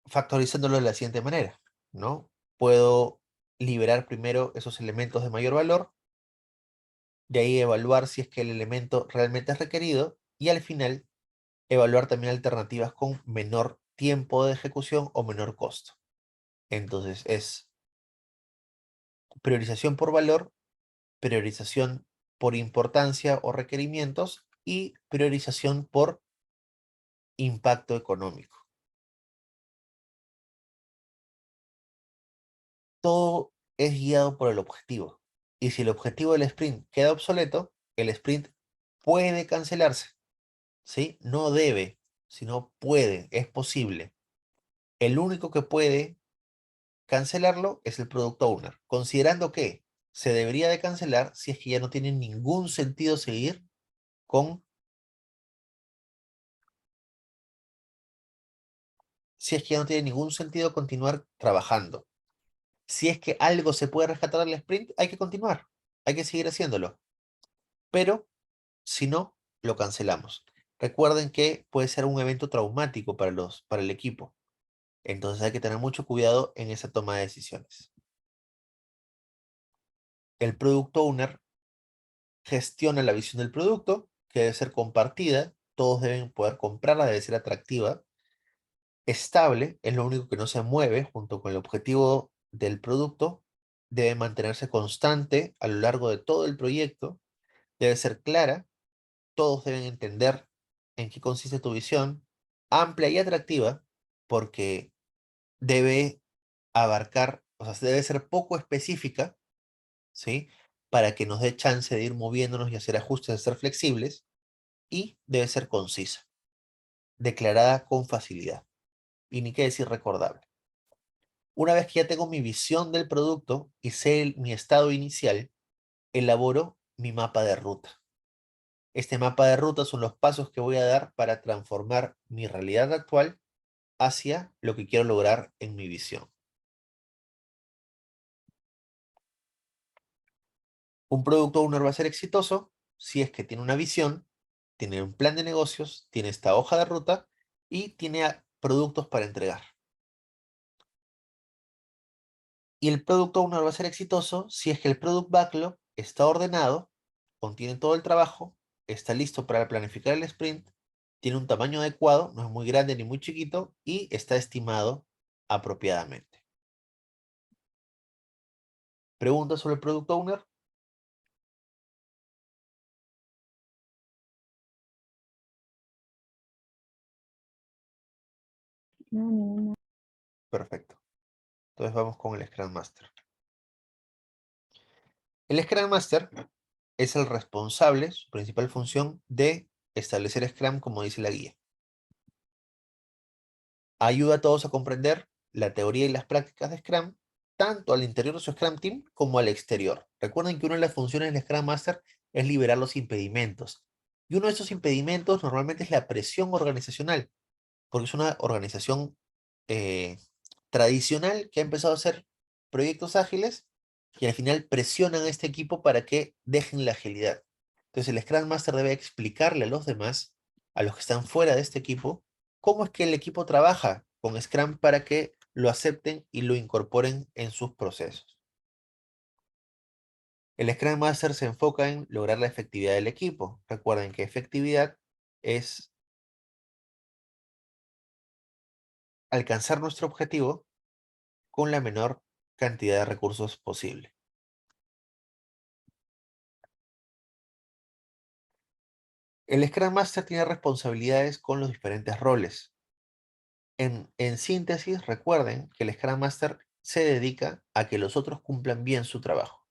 Factorizándolo de la siguiente manera, ¿no? Puedo liberar primero esos elementos de mayor valor, de ahí evaluar si es que el elemento realmente es requerido y al final evaluar también alternativas con menor tiempo de ejecución o menor costo. Entonces es priorización por valor, priorización por importancia o requerimientos y priorización por impacto económico. Todo es guiado por el objetivo. Y si el objetivo del sprint queda obsoleto, el sprint puede cancelarse, ¿sí? No debe, sino puede, es posible. El único que puede cancelarlo es el product owner, considerando que se debería de cancelar si es que ya no tiene ningún sentido seguir con, si es que ya no tiene ningún sentido continuar trabajando. Si es que algo se puede rescatar del sprint, hay que continuar, hay que seguir haciéndolo. Pero si no, lo cancelamos. Recuerden que puede ser un evento traumático para el equipo. Entonces hay que tener mucho cuidado en esa toma de decisiones. El Product Owner gestiona la visión del producto, que debe ser compartida. Todos deben poder comprarla, debe ser atractiva. Estable, es lo único que no se mueve junto con el objetivo del producto. Debe mantenerse constante a lo largo de todo el proyecto. Debe ser clara. Todos deben entender en qué consiste tu visión, amplia y atractiva, porque debe abarcar, o sea, debe ser poco específica, ¿sí? Para que nos dé chance de ir moviéndonos y hacer ajustes, de ser flexibles, y debe ser concisa, declarada con facilidad, y ni qué decir recordable. Una vez que ya tengo mi visión del producto y sé mi estado inicial, elaboro mi mapa de ruta. Este mapa de ruta son los pasos que voy a dar para transformar mi realidad actual hacia lo que quiero lograr en mi visión. Un producto owner va a ser exitoso si es que tiene una visión, tiene un plan de negocios, tiene esta hoja de ruta y tiene productos para entregar. Y el product owner va a ser exitoso si es que el product backlog está ordenado, contiene todo el trabajo, está listo para planificar el sprint, tiene un tamaño adecuado, no es muy grande ni muy chiquito y está estimado apropiadamente. ¿Preguntas sobre el product owner? No, ninguna. Perfecto. Entonces vamos con el Scrum Master. El Scrum Master es el responsable, su principal función, de establecer Scrum como dice la guía. Ayuda a todos a comprender la teoría y las prácticas de Scrum, tanto al interior de su Scrum Team como al exterior. Recuerden que una de las funciones del Scrum Master es liberar los impedimentos. Y uno de esos impedimentos normalmente es la presión organizacional, porque es una organización tradicional que ha empezado a hacer proyectos ágiles y al final presionan a este equipo para que dejen la agilidad. Entonces el Scrum Master debe explicarle a los demás, a los que están fuera de este equipo, cómo es que el equipo trabaja con Scrum para que lo acepten y lo incorporen en sus procesos. El Scrum Master se enfoca en lograr la efectividad del equipo. Recuerden que efectividad es alcanzar nuestro objetivo con la menor cantidad de recursos posible. El Scrum Master tiene responsabilidades con los diferentes roles. En síntesis, recuerden que el Scrum Master se dedica a que los otros cumplan bien su trabajo.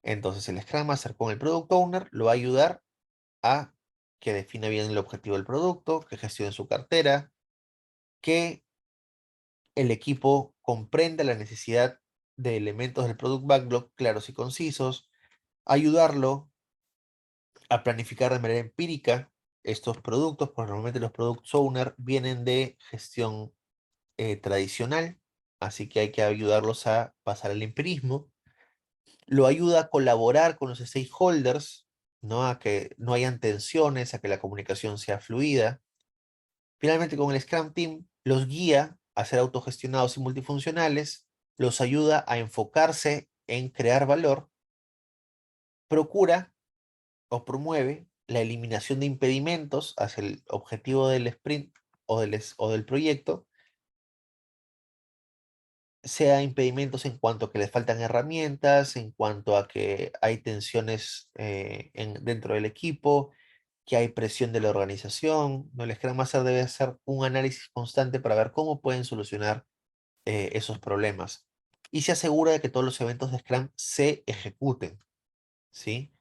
Entonces, el Scrum Master con el Product Owner lo va a ayudar a que defina bien el objetivo del producto, que gestione su cartera, que el equipo comprenda la necesidad de elementos del Product Backlog claros y concisos, ayudarlo a planificar de manera empírica estos productos, porque normalmente los Product Owner vienen de gestión tradicional, así que hay que ayudarlos a pasar al empirismo. Lo ayuda a colaborar con los stakeholders, ¿no? A que no hayan tensiones, a que la comunicación sea fluida. Finalmente, con el Scrum Team, los guía a ser autogestionados y multifuncionales, los ayuda a enfocarse en crear valor, procura o promueve la eliminación de impedimentos hacia el objetivo del sprint o del proyecto, sea impedimentos en cuanto a que les faltan herramientas, en cuanto a que hay tensiones dentro del equipo, que hay presión de la organización, ¿no? El Scrum Master debe hacer un análisis constante para ver cómo pueden solucionar esos problemas. Y se asegura de que todos los eventos de Scrum se ejecuten, ¿sí?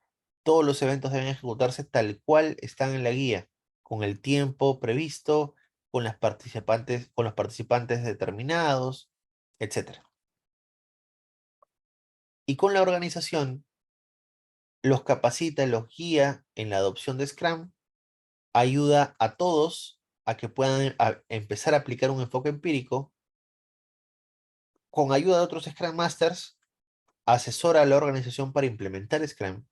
Todos los eventos deben ejecutarse tal cual están en la guía, con el tiempo previsto, con los participantes determinados, etc. Y con la organización los capacita, los guía en la adopción de Scrum, ayuda a todos a que puedan empezar a aplicar un enfoque empírico, con ayuda de otros Scrum Masters, asesora a la organización para implementar Scrum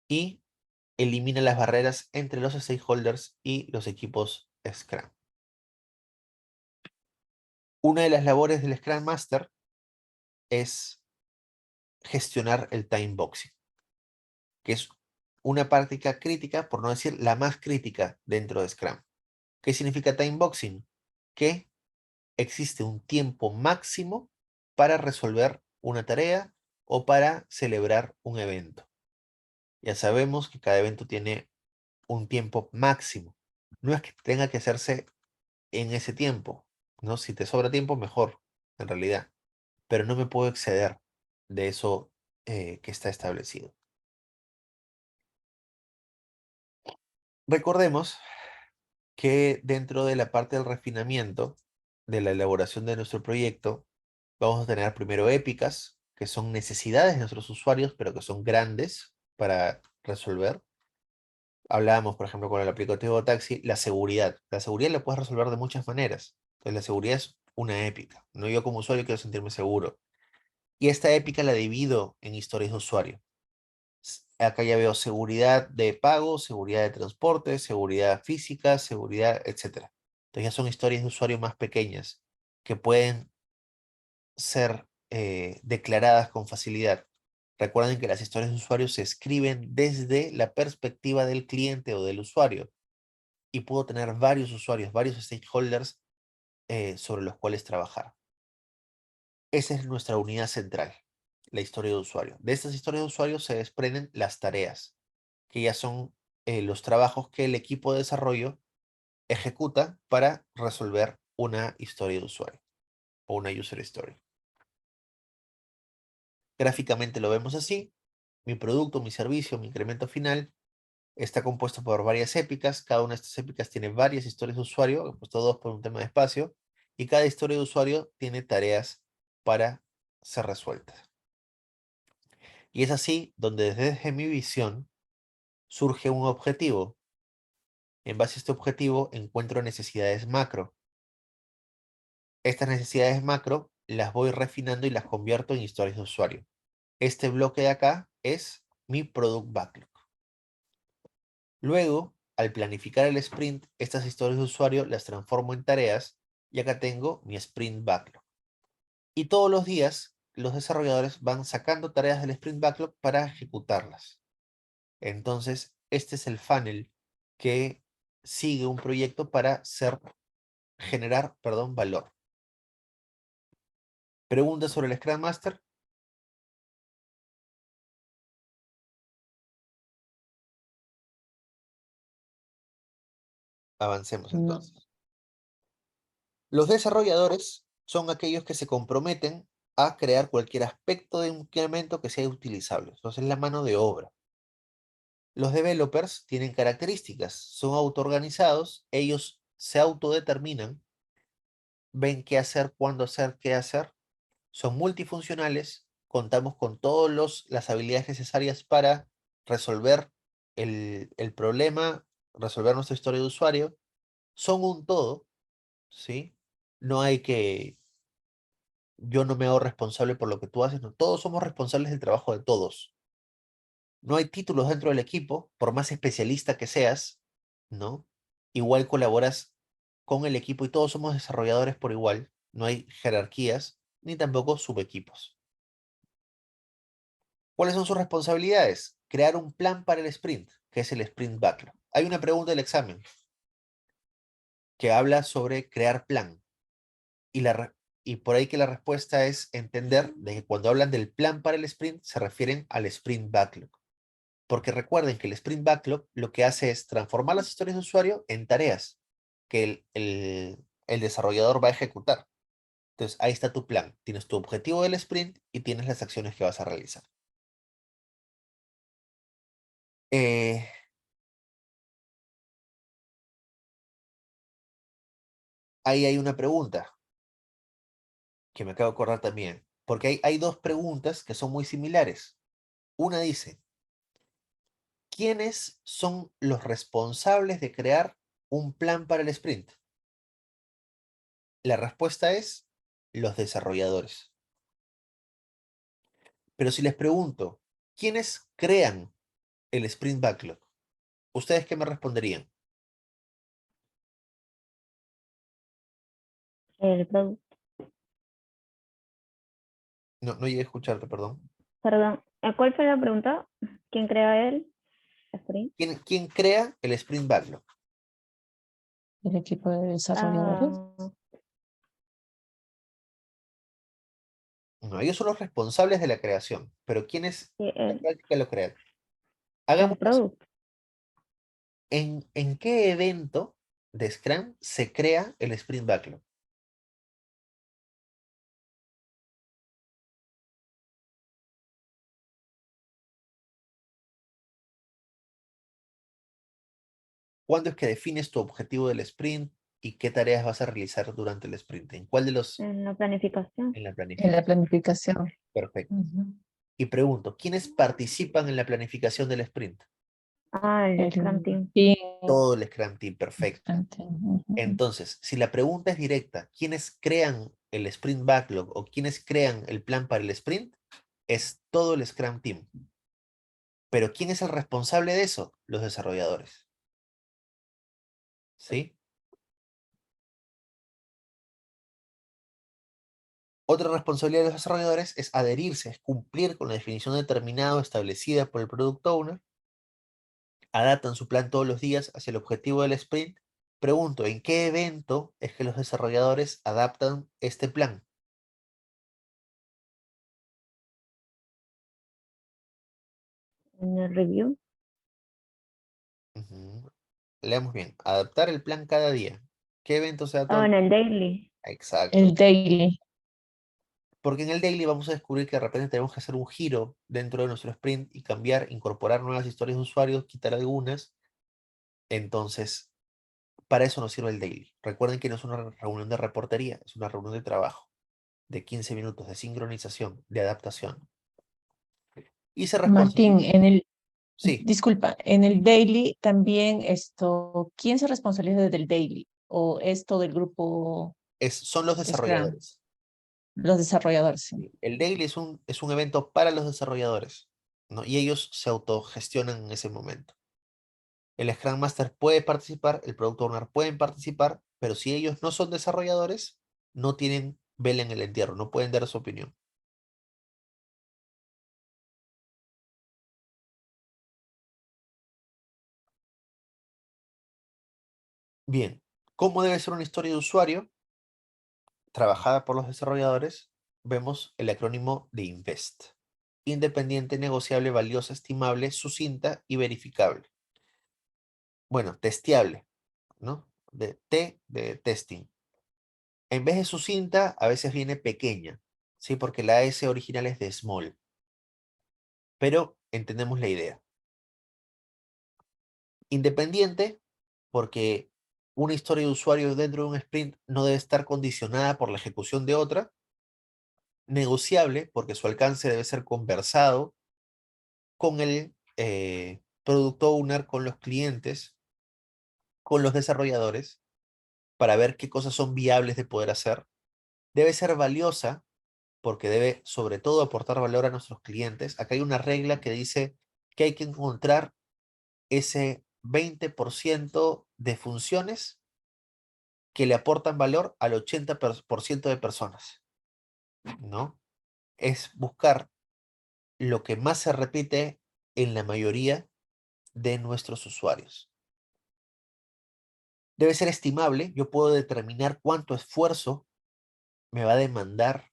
y elimina las barreras entre los stakeholders y los equipos Scrum. Una de las labores del Scrum Master es gestionar el time boxing, que es una práctica crítica, por no decir la más crítica dentro de Scrum. ¿Qué significa time boxing? Que existe un tiempo máximo para resolver una tarea o para celebrar un evento. Ya sabemos que cada evento tiene un tiempo máximo. No es que tenga que hacerse en ese tiempo, ¿no? Si te sobra tiempo, mejor, en realidad. Pero no me puedo exceder de eso que está establecido. Recordemos que dentro de la parte del refinamiento, de la elaboración de nuestro proyecto, vamos a tener primero épicas, que son necesidades de nuestros usuarios, pero que son grandes para resolver. Hablábamos, por ejemplo, con el aplicativo taxi, la seguridad. La seguridad la puedes resolver de muchas maneras. Entonces, la seguridad es una épica. No, yo como usuario quiero sentirme seguro. Y esta épica la divido en historias de usuario. Acá ya veo seguridad de pago, seguridad de transporte, seguridad física, seguridad, etc. Entonces ya son historias de usuario más pequeñas que pueden ser declaradas con facilidad. Recuerden que las historias de usuario se escriben desde la perspectiva del cliente o del usuario y puedo tener varios usuarios, varios stakeholders sobre los cuales trabajar. Esa es nuestra unidad central, la historia de usuario. De estas historias de usuario se desprenden las tareas, que ya son los trabajos que el equipo de desarrollo ejecuta para resolver una historia de usuario o una user story. Gráficamente lo vemos así. Mi producto, mi servicio, mi incremento final está compuesto por varias épicas. Cada una de estas épicas tiene varias historias de usuario, he puesto dos por un tema de espacio, y cada historia de usuario tiene tareas para ser resueltas. Y es así donde desde mi visión surge un objetivo. En base a este objetivo encuentro necesidades macro. Estas necesidades macro las voy refinando y las convierto en historias de usuario. Este bloque de acá es mi product backlog. Luego, al planificar el sprint, estas historias de usuario las transformo en tareas y acá tengo mi sprint backlog. Y todos los días los desarrolladores van sacando tareas del sprint backlog para ejecutarlas. Entonces, este es el funnel que sigue un proyecto para generar, valor. ¿Preguntas sobre el Scrum Master? Avancemos No. entonces. Los desarrolladores son aquellos que se comprometen a crear cualquier aspecto de un incremento que sea utilizable. Entonces, la mano de obra. Los developers tienen características, son autoorganizados, ellos se autodeterminan, ven qué hacer, cuándo hacer, qué hacer, son multifuncionales, contamos con todas las habilidades necesarias para resolver el problema, resolver nuestra historia de usuario, son un todo, ¿sí? No hay que, yo no me hago responsable por lo que tú haces, no, todos somos responsables del trabajo de todos. No hay títulos dentro del equipo, por más especialista que seas, ¿no? Igual colaboras con el equipo y todos somos desarrolladores por igual. No hay jerarquías ni tampoco subequipos. ¿Cuáles son sus responsabilidades? Crear un plan para el sprint, que es el sprint backlog. Hay una pregunta del examen que habla sobre crear plan y por ahí que la respuesta es entender de que cuando hablan del plan para el sprint se refieren al sprint backlog. Porque recuerden que el Sprint Backlog lo que hace es transformar las historias de usuario en tareas que el desarrollador va a ejecutar. Entonces, ahí está tu plan. Tienes tu objetivo del sprint y tienes las acciones que vas a realizar. Eh, Ahí hay una pregunta que me acabo de acordar también. Porque hay dos preguntas que son muy similares. Una dice, ¿quiénes son los responsables de crear un plan para el sprint? La respuesta es los desarrolladores. Pero si les pregunto, ¿quiénes crean el Sprint Backlog? ¿Ustedes qué me responderían? El producto. No llegué a escucharte, perdón. Perdón, ¿cuál fue la pregunta? ¿Quién crea el sprint? ¿Quién crea el Sprint Backlog? El equipo de desarrolladores. Ah, No, ellos son los responsables de la creación, pero ¿quiénes sí, en la práctica lo crean? el Hagamos eso. producto. ¿En qué evento de Scrum se crea el Sprint Backlog? ¿Cuándo es que defines tu objetivo del sprint y qué tareas vas a realizar durante el sprint? ¿En cuál de los? En la planificación. En la En la planificación. planificación. Perfecto. Ujú. Y pregunto, ¿quiénes participan en la planificación del sprint? Ah, el El Scrum Team. PIN. Todo el Scrum Team, perfecto. Ujú. Entonces, si la pregunta es directa, ¿quiénes crean el Sprint Backlog o quiénes crean el plan para el sprint? Es todo el Scrum Team. Pero ¿quién es el responsable de eso? Los desarrolladores. ¿Sí? Otra responsabilidad de los desarrolladores es adherirse, es cumplir con la definición determinada o establecida por el Product Owner, adaptan su plan todos los días hacia el objetivo del sprint. Pregunto, ¿en qué evento es que los desarrolladores adaptan este plan? En el review. Ujú. Leamos bien. Adaptar el plan cada día. ¿Qué evento se da Ah, en el daily. Exacto. El daily. Porque en el daily vamos a descubrir que de repente tenemos que hacer un giro dentro de nuestro sprint y cambiar, incorporar nuevas historias de usuarios, quitar algunas. Entonces, para eso nos sirve el daily. Recuerden que no es una reunión de reportería, es una reunión de trabajo de 15 minutos de sincronización, de adaptación. Y se Martín, responsabiliza. Sí, disculpa, en el daily también ¿quién se responsabiliza del daily? ¿O es todo el grupo son los Scrum, desarrolladores. los desarrolladores? Sí. Sí, el daily es un evento para los desarrolladores, ¿no? Y ellos se autogestionan en ese momento. El Scrum Master puede participar, el Product Owner pueden participar, pero si ellos no son desarrolladores, no tienen vela en el entierro, no pueden dar su opinión. Bien, ¿cómo debe ser una historia de usuario trabajada por los desarrolladores? Vemos el acrónimo de INVEST. Independiente, negociable, valiosa, estimable, sucinta y verificable. Bueno, testeable, ¿no? De testing. En vez de sucinta, a veces viene pequeña, ¿sí? Porque la S original es de small. Pero entendemos la idea. Independiente, porque una historia de usuario dentro de un sprint no debe estar condicionada por la ejecución de otra. Negociable, porque su alcance debe ser conversado con el product owner, con los clientes, con los desarrolladores, para ver qué cosas son viables de poder hacer. Debe ser valiosa, porque debe sobre todo aportar valor a nuestros clientes. Acá hay una regla que dice que hay que encontrar ese 20% de funciones que le aportan valor al 80% de personas, ¿no? Es buscar lo que más se repite en la mayoría de nuestros usuarios. Debe ser estimable. Yo puedo determinar cuánto esfuerzo me va a demandar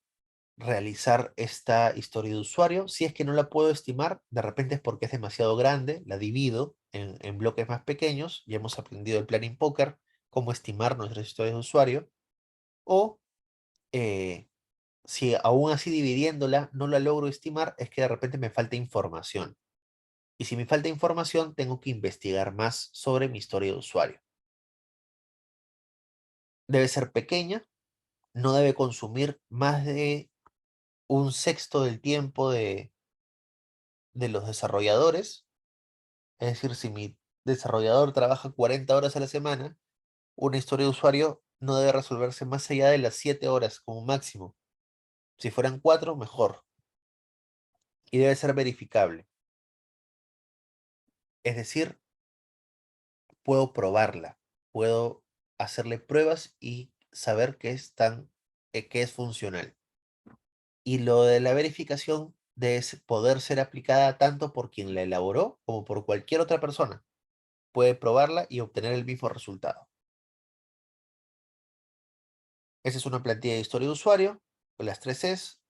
realizar esta historia de usuario. Si es que no la puedo estimar, de repente es porque es demasiado grande, la divido en bloques más pequeños. Ya hemos aprendido el planning poker, cómo estimar nuestras historias de usuario. O si aún así dividiéndola no la logro estimar, es que de repente me falta información. Y si me falta información, tengo que investigar más sobre mi historia de usuario. Debe ser pequeña, no debe consumir más de un sexto del tiempo de los desarrolladores. Es decir, si mi desarrollador trabaja 40 horas a la semana, una historia de usuario no debe resolverse más allá de las 7 horas como máximo. Si fueran 4, mejor. Y debe ser verificable. Es decir, puedo probarla, puedo hacerle pruebas y saber que es funcional. Y lo de la verificación debe poder ser aplicada tanto por quien la elaboró como por cualquier otra persona. Puede probarla y obtener el mismo resultado. Esa es una plantilla de historia de usuario, con las 3 Cs: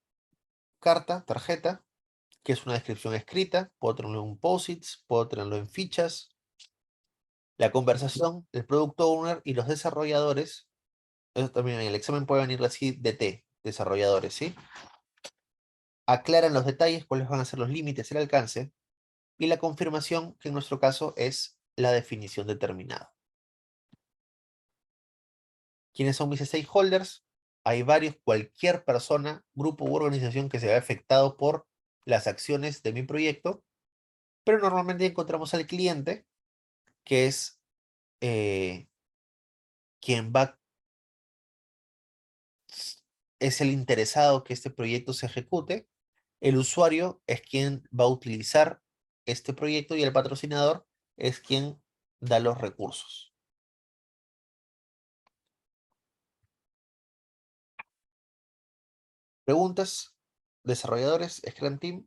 carta, tarjeta, que es una descripción escrita, puedo tenerlo en posits, puedo tenerlo en fichas, la conversación, el product owner y los desarrolladores. Eso también en el examen puede venir así de T, desarrolladores, ¿sí? Aclaran los detalles, cuáles van a ser los límites, el alcance, y la confirmación, que en nuestro caso es la definición determinada. ¿Quiénes son mis stakeholders? Hay varios, cualquier persona, grupo u organización que se vea afectado por las acciones de mi proyecto, pero normalmente encontramos al cliente, que es quien es el interesado que este proyecto se ejecute. El usuario es quien va a utilizar este proyecto y el patrocinador es quien da los recursos. ¿Preguntas? ¿Desarrolladores? ¿Scrum Team?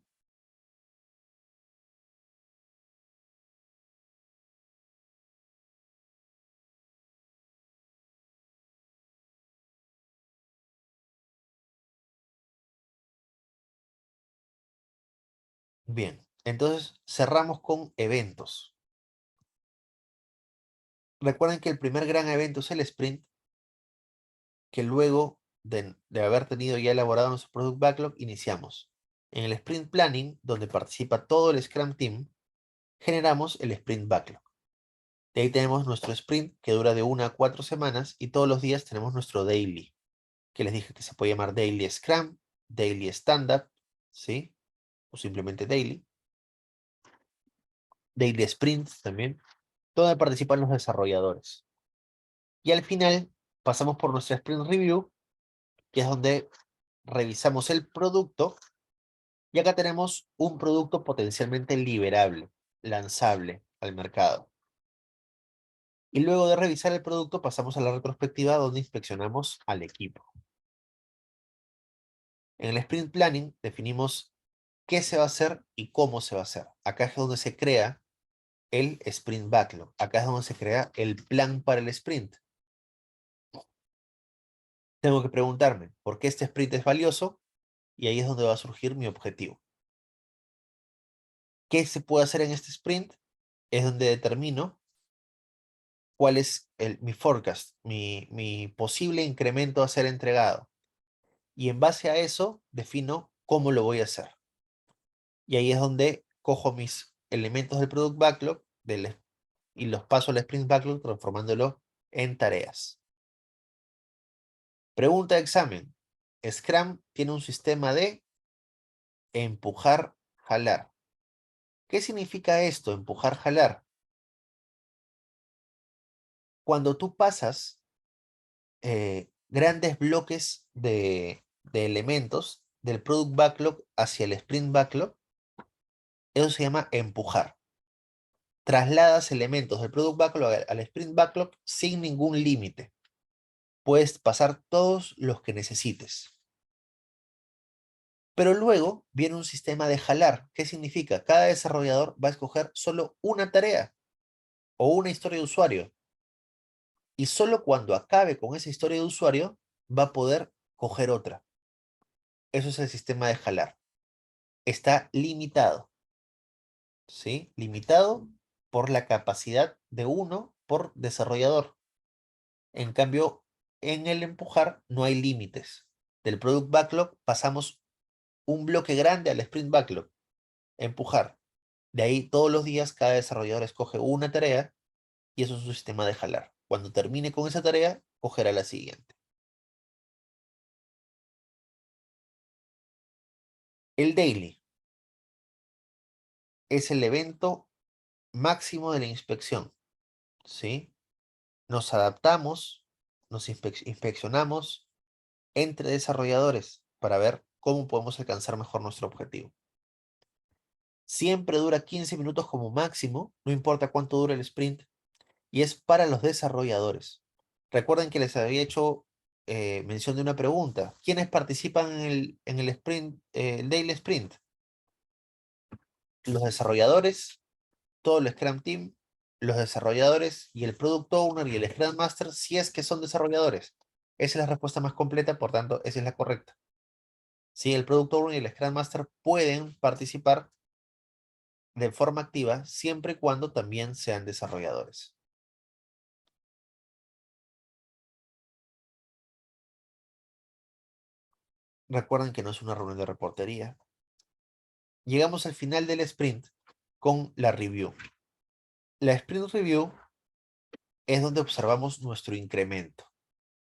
Bien, entonces cerramos con eventos. Recuerden que el primer gran evento es el sprint que luego de haber tenido ya elaborado nuestro Product Backlog, iniciamos. En el Sprint Planning, donde participa todo el Scrum Team, generamos el Sprint Backlog. De ahí tenemos nuestro sprint que dura de 1 a 4 semanas y todos los días tenemos nuestro daily, que les dije que se puede llamar Daily Scrum, Daily Stand-Up, ¿sí? O simplemente Daily. Daily Sprint también, donde participan los desarrolladores. Y al final pasamos por nuestra Sprint Review, que es donde revisamos el producto y acá tenemos un producto potencialmente liberable, lanzable al mercado. Y luego de revisar el producto pasamos a la retrospectiva donde inspeccionamos al equipo. En el Sprint Planning definimos qué se va a hacer y cómo se va a hacer. Acá es donde se crea el Sprint Backlog. Acá es donde se crea el plan para el sprint. Tengo que preguntarme por qué este sprint es valioso y ahí es donde va a surgir mi objetivo. ¿Qué se puede hacer en este sprint? Es donde determino cuál es mi forecast, mi posible incremento a ser entregado. Y en base a eso defino cómo lo voy a hacer. Y ahí es donde cojo mis elementos del Product Backlog y los paso al Sprint Backlog transformándolo en tareas. Pregunta de examen. Scrum tiene un sistema de empujar, jalar. ¿Qué significa esto, empujar, jalar? Cuando tú pasas grandes bloques de elementos del Product Backlog hacia el Sprint Backlog, eso se llama empujar. Trasladas elementos del Product Backlog al Sprint Backlog sin ningún límite. Puedes pasar todos los que necesites. Pero luego viene un sistema de jalar. ¿Qué significa? Cada desarrollador va a escoger solo una tarea o una historia de usuario. Y solo cuando acabe con esa historia de usuario va a poder coger otra. Eso es el sistema de jalar. Está limitado. ¿Sí? Limitado por la capacidad de uno por desarrollador. En cambio, en el empujar no hay límites. Del Product Backlog pasamos un bloque grande al Sprint Backlog. Empujar. De ahí todos los días cada desarrollador escoge una tarea y eso es su sistema de jalar. Cuando termine con esa tarea, cogerá la siguiente. El daily es el evento máximo de la inspección, ¿sí? Nos adaptamos, nos inspeccionamos entre desarrolladores para ver cómo podemos alcanzar mejor nuestro objetivo. Siempre dura 15 minutos como máximo, no importa cuánto dure el sprint, y es para los desarrolladores. Recuerden que les había hecho mención de una pregunta. ¿Quiénes participan en el sprint, el daily sprint? Los desarrolladores, todo el Scrum Team, los desarrolladores y el Product Owner y el Scrum Master, si es que son desarrolladores. Esa es la respuesta más completa, por tanto, esa es la correcta. Sí, el Product Owner y el Scrum Master pueden participar de forma activa siempre y cuando también sean desarrolladores. Recuerden que no es una reunión de reportería. Llegamos al final del sprint con la review. La sprint review es donde observamos nuestro incremento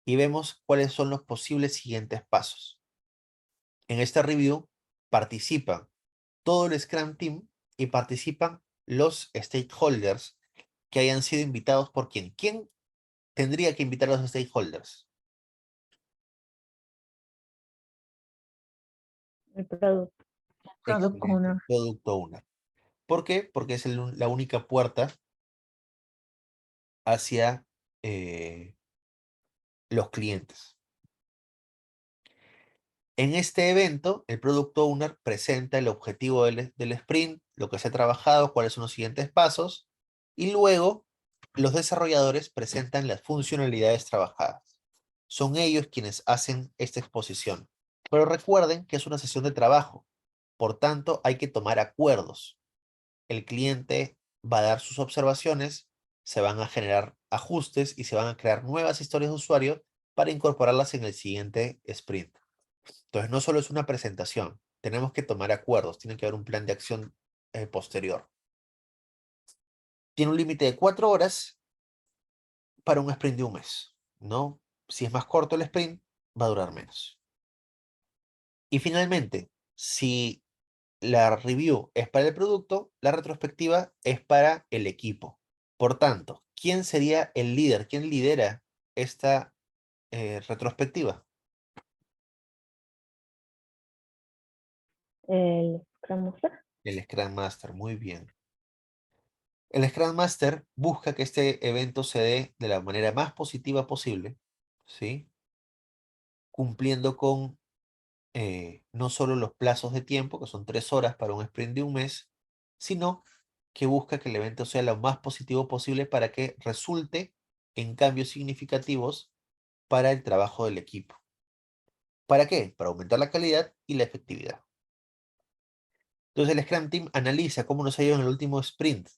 y vemos cuáles son los posibles siguientes pasos. En esta review participan todo el Scrum Team y participan los stakeholders que hayan sido invitados por quién. ¿Quién tendría que invitar a los stakeholders? El producto. Product Excelente, owner. Product Owner. ¿Por qué? Porque es la única puerta hacia los clientes. En este evento, el Product Owner presenta el objetivo del sprint, lo que se ha trabajado, cuáles son los siguientes pasos, y luego los desarrolladores presentan las funcionalidades trabajadas. Son ellos quienes hacen esta exposición. Pero recuerden que es una sesión de trabajo, por tanto hay que tomar acuerdos. El cliente va a dar sus observaciones, se van a generar ajustes y se van a crear nuevas historias de usuario para incorporarlas en el siguiente sprint. Entonces, no solo es una presentación, tenemos que tomar acuerdos, tiene que haber un plan de acción posterior. Tiene un límite de 4 horas para un sprint de un mes, ¿no? Si es más corto el sprint, va a durar menos. Y finalmente, si la review es para el producto, la retrospectiva es para el equipo. Por tanto, ¿quién sería el líder? ¿Quién lidera esta retrospectiva? El Scrum Master. El Scrum Master, muy bien. El Scrum Master busca que este evento se dé de la manera más positiva posible, ¿sí? Cumpliendo con no solo los plazos de tiempo, que son 3 horas para un sprint de un mes, sino que busca que el evento sea lo más positivo posible para que resulte en cambios significativos para el trabajo del equipo. ¿Para qué? Para aumentar la calidad y la efectividad. Entonces el Scrum Team analiza cómo nos ha ido en el último sprint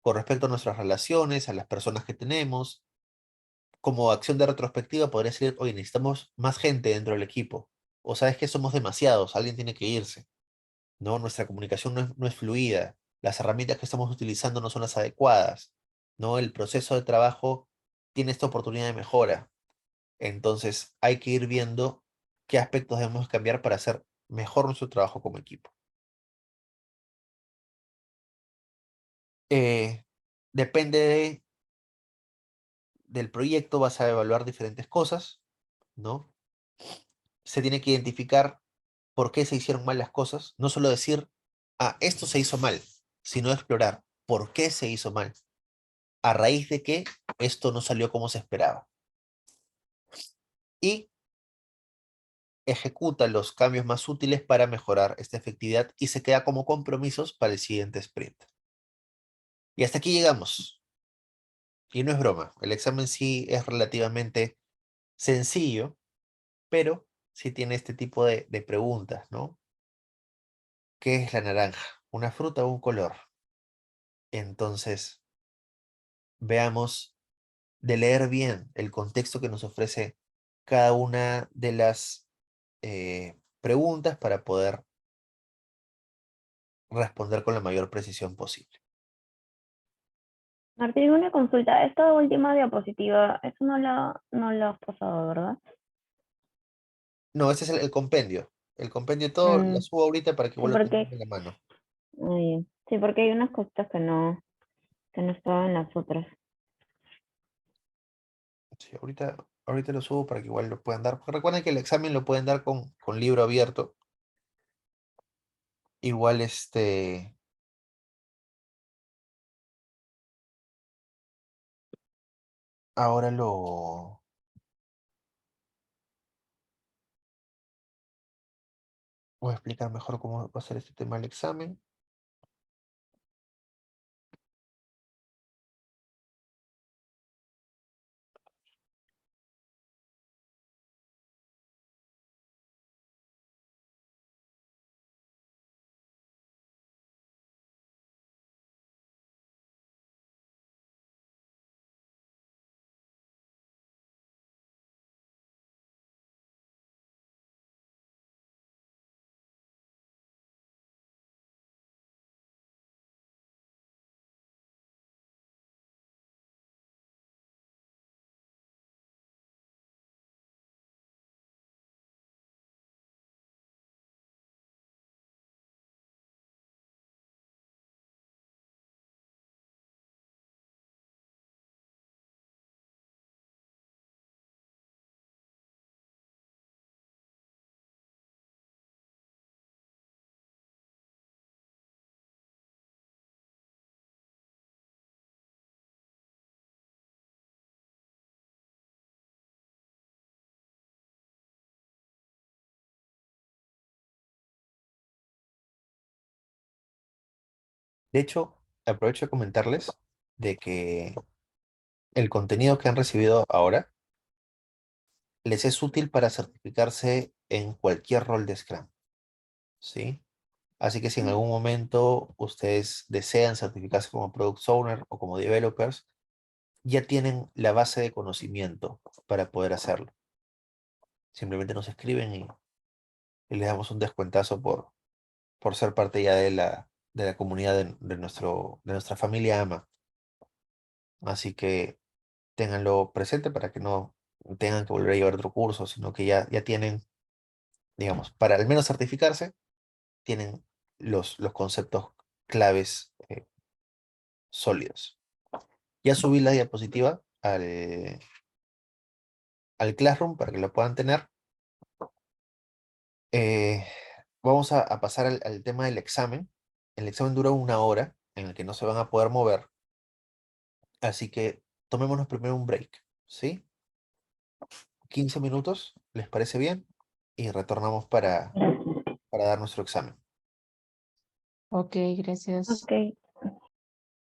con respecto a nuestras relaciones, a las personas que tenemos. Como acción de retrospectiva podría ser, oye, necesitamos más gente dentro del equipo. O sabes que somos demasiados, alguien tiene que irse. ¿No? Nuestra comunicación no es fluida, las herramientas que estamos utilizando no son las adecuadas, ¿no? El proceso de trabajo tiene esta oportunidad de mejora. Entonces hay que ir viendo qué aspectos debemos cambiar para hacer mejor nuestro trabajo como equipo. Eh, Depende del proyecto, vas a evaluar diferentes cosas, ¿no? Se tiene que identificar por qué se hicieron mal las cosas, no solo decir, ah, esto se hizo mal, sino explorar por qué se hizo mal, a raíz de que esto no salió como se esperaba. Y ejecuta los cambios más útiles para mejorar esta efectividad y se queda como compromisos para el siguiente sprint. Y hasta aquí llegamos. Y no es broma, el examen sí es relativamente sencillo, pero sí tiene este tipo de preguntas, ¿no? ¿Qué es la naranja? ¿Una fruta o un color? Entonces, veamos de leer bien el contexto que nos ofrece cada una de las preguntas para poder responder con la mayor precisión posible. Martín, una consulta. Esta última diapositiva, eso no lo has pasado, ¿verdad? No, ese es el compendio. El compendio todo lo Mm, subo ahorita para que sí, igual lo tengas en la mano. sí, porque hay unas cositas que no estaban en las otras. Sí, ahorita lo subo para que igual lo puedan dar. Porque recuerden que el examen lo pueden dar con libro abierto. Igual ahora voy a explicar mejor cómo va a ser este tema del examen. De hecho, aprovecho de comentarles de que el contenido que han recibido ahora les es útil para certificarse en cualquier rol de Scrum, ¿sí? Así que si en algún momento ustedes desean certificarse como Product Owner o como Developers, ya tienen la base de conocimiento para poder hacerlo. Simplemente nos escriben y les damos un descuentazo por ser parte ya de la comunidad de nuestra familia AMA. Así que ténganlo presente para que no tengan que volver a llevar otro curso, sino que ya tienen, digamos, para al menos certificarse, tienen los conceptos claves sólidos. Ya subí la diapositiva al Classroom para que lo puedan tener. Eh, Vamos a pasar al tema del examen. El examen dura 1 hora en el que no se van a poder mover. Así que tomémonos primero un break, ¿sí? 15 minutos, ¿les parece bien? Y retornamos Gracias. para dar nuestro examen. Ok, gracias. Ok.